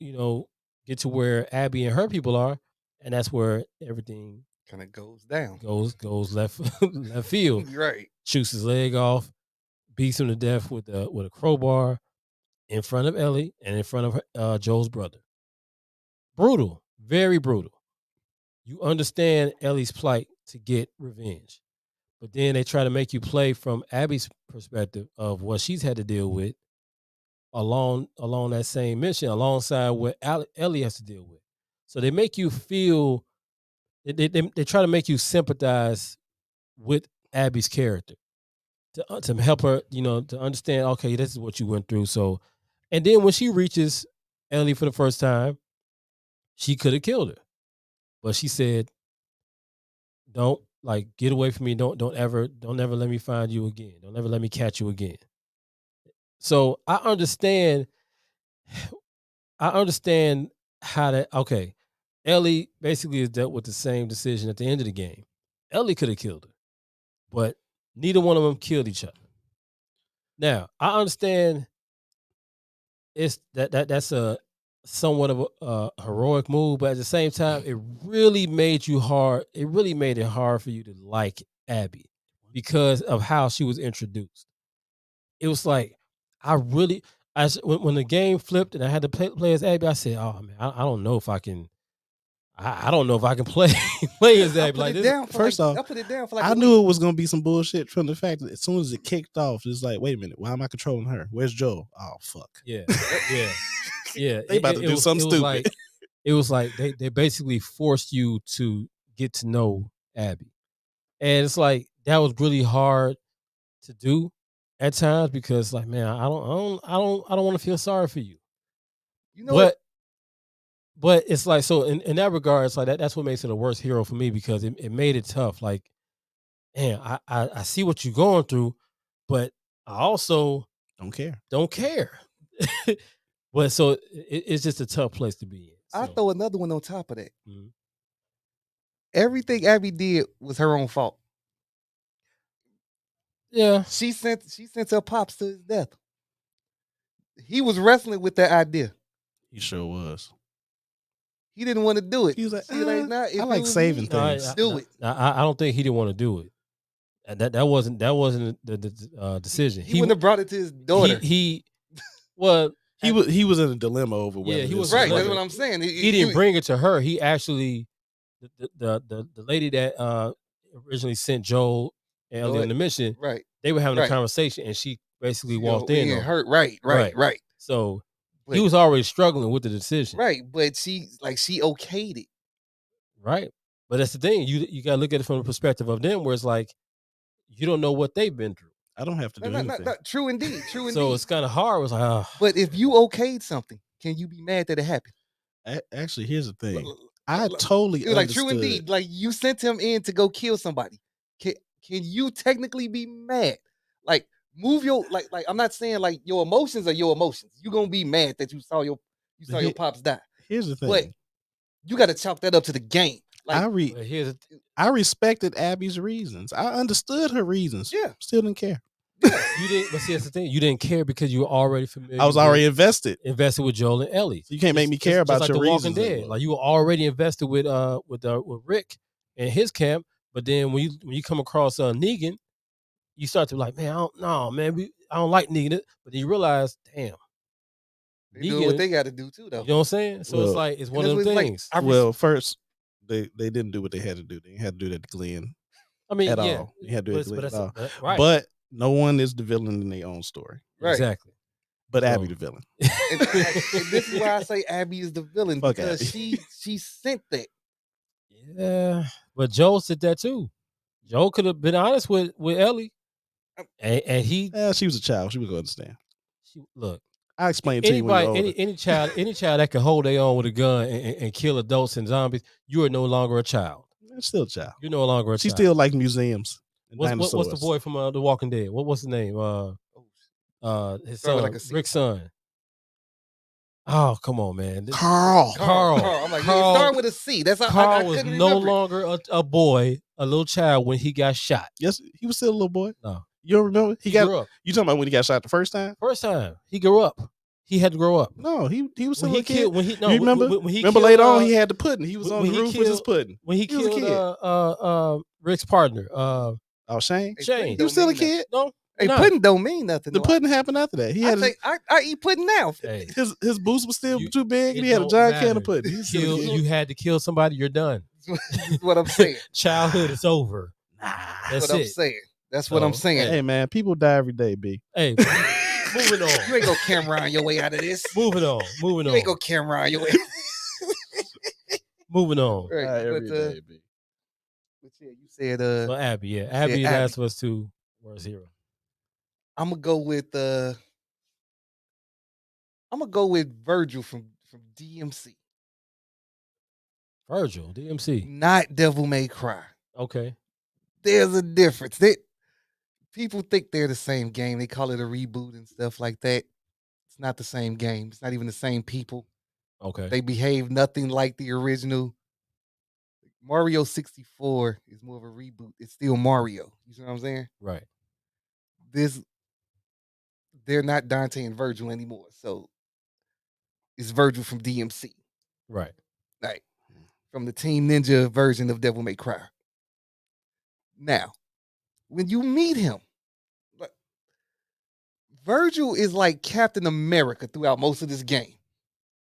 Speaker 2: where Abby and her people are, and that's where everything
Speaker 3: kind of goes down.
Speaker 2: Goes left left field.
Speaker 3: Right.
Speaker 2: Shoots his leg off, beats him to death with a crowbar in front of Ellie and in front of Joel's brother. Brutal, very brutal. You understand Ellie's plight to get revenge, but then they try to make you play from Abby's perspective of what she's had to deal with along that same mission, alongside what Ellie has to deal with. So they make you feel. They try to make you sympathize with Abby's character to help her, to understand. Okay, this is what you went through. So, and then when she reaches Ellie for the first time, she could have killed her, but she said, "Don't get away from me. Don't ever let me find you again. Don't ever let me catch you again." So I understand. I understand how that. Okay, Ellie basically is dealt with the same decision at the end of the game. Ellie could have killed her, but neither one of them killed each other. Now I understand it's that's a somewhat of a heroic move, but at the same time, it really made you hard. It really made it hard for you to like Abby because of how she was introduced. It was like I really, when the game flipped and I had to play as Abby, I said, "Oh man, I don't know if I can. I don't know if I can play play as Abby like this."
Speaker 1: First off,
Speaker 3: I put it down for like
Speaker 1: I knew it was gonna be some bullshit from the fact that as soon as it kicked off, it's like, wait a minute, why am I controlling her? Where's Joel? Oh fuck.
Speaker 2: Yeah, yeah, yeah.
Speaker 1: They about to do something stupid.
Speaker 2: It was like they basically forced you to get to know Abby, and it's like that was really hard to do at times because, like, man, I don't want to feel sorry for you.
Speaker 3: You know what?
Speaker 2: But it's like, so in that regard, it's like that's what makes it a worse hero for me, because it made it tough. Like, man, I see what you're going through, but I also
Speaker 1: Don't care.
Speaker 2: don't care. But so it's just a tough place to be in.
Speaker 3: I
Speaker 2: So,
Speaker 3: throw another one on top of that.
Speaker 2: mhm.
Speaker 3: Everything Abby did was her own fault.
Speaker 2: Yeah,
Speaker 3: She sent her pops to his death. He was wrestling with that idea.
Speaker 1: He sure was.
Speaker 3: He didn't want to do it.
Speaker 1: He was like,
Speaker 3: She like, nah,
Speaker 1: I
Speaker 3: if
Speaker 1: like
Speaker 3: it was
Speaker 1: saving
Speaker 3: me,
Speaker 2: no,
Speaker 1: things.
Speaker 3: do it.
Speaker 2: I don't think he didn't want to do it. And that wasn't the decision.
Speaker 3: He wouldn't have brought it to his
Speaker 2: he
Speaker 3: daughter.
Speaker 2: he well
Speaker 1: He was in a dilemma over whether
Speaker 2: he
Speaker 1: this
Speaker 2: was
Speaker 3: Right,
Speaker 2: like-
Speaker 3: that's what I'm saying.
Speaker 2: he didn't bring it to her. He actually the lady that originally sent Joel and Ellie on the mission.
Speaker 3: Right.
Speaker 2: They were having a
Speaker 3: Right.
Speaker 2: conversation, and she basically
Speaker 3: She
Speaker 2: walked
Speaker 3: go
Speaker 2: in.
Speaker 3: and
Speaker 2: on
Speaker 3: hurt. Right.
Speaker 2: So
Speaker 3: But-
Speaker 2: he was already struggling with the decision.
Speaker 3: Right, but she okayed it.
Speaker 2: Right. But that's the thing. You gotta look at it from the perspective of them, where it's like you don't know what they've been through.
Speaker 1: I don't have to do anything.
Speaker 3: True indeed. True indeed.
Speaker 2: So it's kind of hard. It's like,
Speaker 3: but if you okayed something, can you be mad that it happened?
Speaker 1: Actually, here's the thing.
Speaker 3: I
Speaker 1: I totally
Speaker 3: It was like
Speaker 1: understood.
Speaker 3: true indeed. Like you sent him in to go kill somebody. Can you technically be mad? Like move your like I'm not saying like your emotions are your emotions. You're gonna be mad that you saw your pops die.
Speaker 1: Here's the thing.
Speaker 3: But you got to chalk that up to the game. Like
Speaker 1: I respected Abby's reasons. I understood her reasons.
Speaker 3: Yeah.
Speaker 1: Still didn't care.
Speaker 2: you didn't. But see, that's the thing. You didn't care because you were already familiar.
Speaker 1: I was already invested.
Speaker 2: Invested with Joel and Ellie.
Speaker 1: So you can't make me care about
Speaker 2: just
Speaker 1: your
Speaker 2: like the Walking
Speaker 1: reasons
Speaker 2: Dead.
Speaker 1: anymore.
Speaker 2: Like you were already invested with Rick and his camp. But then when you come across Negan, you start to be like, man, I don't like Negan. But then you realize, damn,
Speaker 3: they doing what they got to do too, though.
Speaker 2: You know what I'm saying? So it's like it's one of those things.
Speaker 1: First they didn't do what they had to do. They had to do that to Glenn.
Speaker 2: I mean,
Speaker 1: at
Speaker 2: yeah,
Speaker 1: all. You had to do it to Glenn at all.
Speaker 2: Right.
Speaker 1: But no one is the villain in their own story.
Speaker 3: Right.
Speaker 2: Exactly.
Speaker 1: But Abby the villain.
Speaker 3: and this is why I say Abby is the villain,
Speaker 1: Fuck
Speaker 3: because
Speaker 1: Abby.
Speaker 3: she sent that.
Speaker 2: Yeah, but Joel said that too. Joel could have been honest with Ellie, and he.
Speaker 1: She was a child. She was gonna understand.
Speaker 2: Look,
Speaker 1: I explained to you when you're older.
Speaker 2: any child that can hold their own with a gun and kill adults and zombies, you are no longer a child.
Speaker 1: It's still a child.
Speaker 2: You're no longer a
Speaker 1: She
Speaker 2: child.
Speaker 1: still like museums. And
Speaker 2: What's the boy from The Walking Dead? What's his name? His son,
Speaker 3: like a C.
Speaker 2: Rick's son. Oh, come on, man.
Speaker 1: Carl.
Speaker 3: I'm like,
Speaker 2: Carl-
Speaker 3: start with a C. That's how
Speaker 2: Carl
Speaker 3: I
Speaker 2: was
Speaker 3: couldn't
Speaker 2: no
Speaker 3: remember it.
Speaker 2: longer a boy, a little child when he got shot.
Speaker 1: Yes, he was still a little boy.
Speaker 2: No.
Speaker 1: You don't remember?
Speaker 2: He grew up.
Speaker 1: You talking about when he got shot the first time?
Speaker 2: First time he grew up. He had to grow up.
Speaker 1: No, he was still
Speaker 2: When he
Speaker 1: a kid.
Speaker 2: killed, when he no,
Speaker 1: you remember?
Speaker 2: when he
Speaker 1: remember
Speaker 2: killed,
Speaker 1: later on he had the pudding. He was on
Speaker 2: when
Speaker 1: the
Speaker 2: he
Speaker 1: roof with his
Speaker 2: killed-
Speaker 1: pudding.
Speaker 2: when he
Speaker 1: He was a
Speaker 2: killed
Speaker 1: kid.
Speaker 2: Rick's partner.
Speaker 1: Oh, Shane.
Speaker 3: Hey,
Speaker 2: Shane.
Speaker 3: pudding
Speaker 1: He was still
Speaker 3: don't
Speaker 1: a
Speaker 3: mean nothing.
Speaker 1: kid.
Speaker 2: No,
Speaker 3: Hey,
Speaker 2: no.
Speaker 3: pudding don't mean nothing.
Speaker 1: The
Speaker 3: though.
Speaker 1: pudding happened after that. He had
Speaker 3: I eat pudding now.
Speaker 2: Hey,
Speaker 1: his boots was still
Speaker 2: You-
Speaker 1: too big,
Speaker 2: it
Speaker 1: and he had a
Speaker 2: don't
Speaker 1: giant can
Speaker 2: matter.
Speaker 1: of pudding. He was still a kid.
Speaker 2: you had to kill somebody. You're done.
Speaker 3: That's what I'm saying.
Speaker 2: Childhood is over.
Speaker 3: That's
Speaker 2: That's
Speaker 3: what I'm
Speaker 2: it.
Speaker 3: saying. That's what I'm
Speaker 2: So,
Speaker 3: saying.
Speaker 1: Hey man, people die every day, B.
Speaker 2: Hey, moving on.
Speaker 3: You ain't gonna Cameron your way out of this.
Speaker 2: Moving on. Moving
Speaker 3: You
Speaker 2: on.
Speaker 3: ain't gonna Cameron your way.
Speaker 2: Moving on.
Speaker 3: Right,
Speaker 1: Die every
Speaker 3: but,
Speaker 1: day, B.
Speaker 3: but yeah, you said
Speaker 2: So Abby, yeah, Abby,
Speaker 3: Abby.
Speaker 2: Last of Us 2, Worst Hero.
Speaker 3: I'm gonna go with Virgil from DMC,
Speaker 2: Virgil, DMC.
Speaker 3: not Devil May Cry.
Speaker 2: Okay.
Speaker 3: There's a difference. People think they're the same game. They call it a reboot and stuff like that. It's not the same game. It's not even the same people.
Speaker 2: Okay.
Speaker 3: They behave nothing like the original. Mario 64 is more of a reboot. It's still Mario. You see what I'm saying?
Speaker 2: Right.
Speaker 3: They're not Dante and Virgil anymore. So it's Virgil from DMC.
Speaker 2: Right.
Speaker 3: Right. From the Team Ninja version of Devil May Cry. Now, when you meet him, Virgil is like Captain America throughout most of this game.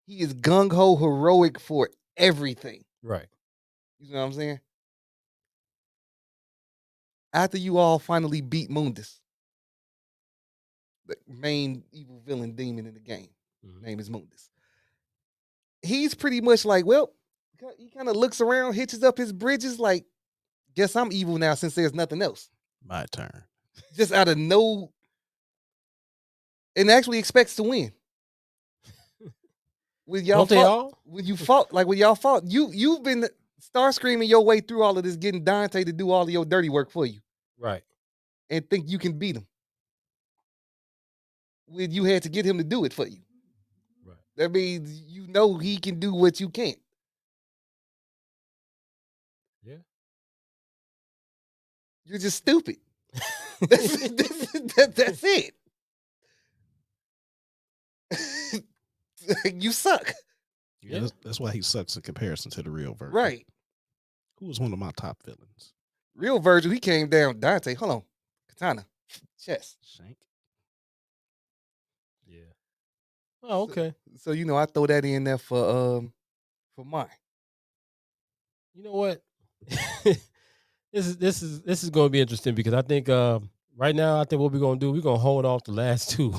Speaker 3: He is gung-ho heroic for everything.
Speaker 2: Right.
Speaker 3: You know what I'm saying? After you all finally beat Mundus, the main evil villain demon in the game, name is Mundus. He's pretty much like, well, he kind of looks around, hitches up his bridges, like, guess I'm evil now since there's nothing else.
Speaker 1: My turn.
Speaker 3: Just out of no, and actually expects to win. With y'all
Speaker 2: Don't they all?
Speaker 3: when y'all fought, you've been star screaming your way through all of this, getting Dante to do all of your dirty work for you,
Speaker 2: Right.
Speaker 3: and think you can beat him. When you had to get him to do it for you.
Speaker 2: Right.
Speaker 3: That means you know he can do what you can't.
Speaker 2: Yeah.
Speaker 3: You're just stupid. That's it. You suck.
Speaker 1: Yeah, that's why he sucks in comparison to the real Virgil.
Speaker 3: Right.
Speaker 1: Who was one of my top villains?
Speaker 3: Real Virgil, he came down. Dante, hold on. Katana. Chest.
Speaker 1: Shank.
Speaker 2: Yeah. Oh, okay.
Speaker 3: So you know, I throw that in there for mine.
Speaker 2: You know what? This is going to be interesting because I think right now I think what we're going to do, we're going to hold off the last two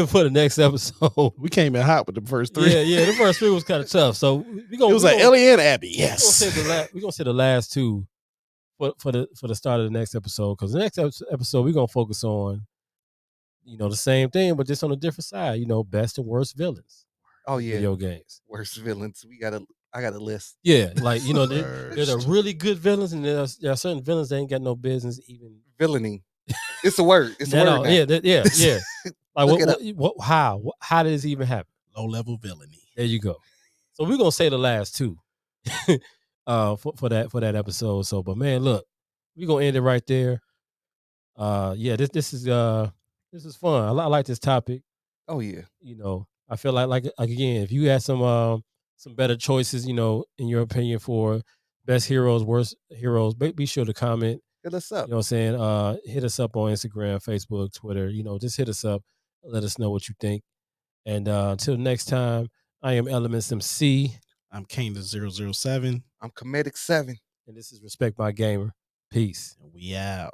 Speaker 2: for the next episode.
Speaker 1: We came in hot with the first three.
Speaker 2: Yeah. The first three was kind of tough, so we gonna.
Speaker 1: It was like Ellie and Abby. Yes.
Speaker 2: We're gonna say the last two for the start of the next episode, because the next episode we're gonna focus on, the same thing, but just on a different side. Best and worst villains.
Speaker 3: Oh yeah,
Speaker 2: video games.
Speaker 3: Worst villains. I got a list.
Speaker 2: Yeah, like there's a really good villains, and there are certain villains that ain't got no business even
Speaker 3: villainy. It's a word. It's a word. Now.
Speaker 2: Yeah. Like how did this even happen?
Speaker 1: Low level villainy.
Speaker 2: There you go. So we're gonna say the last two for that episode. So, but man, look, we're gonna end it right there. Yeah, this is fun. I like this topic.
Speaker 3: Oh yeah.
Speaker 2: I feel like again, if you had some better choices, in your opinion, for best heroes, worst heroes, be sure to comment.
Speaker 3: Hit us up.
Speaker 2: You know what I'm saying? Hit us up on Instagram, Facebook, Twitter. Just hit us up. Let us know what you think. And until next time, I am Elements MC.
Speaker 1: I'm Kane 007.
Speaker 3: I'm Comedic 7.
Speaker 2: And this is Respekt My Gamer. Peace.
Speaker 1: We out.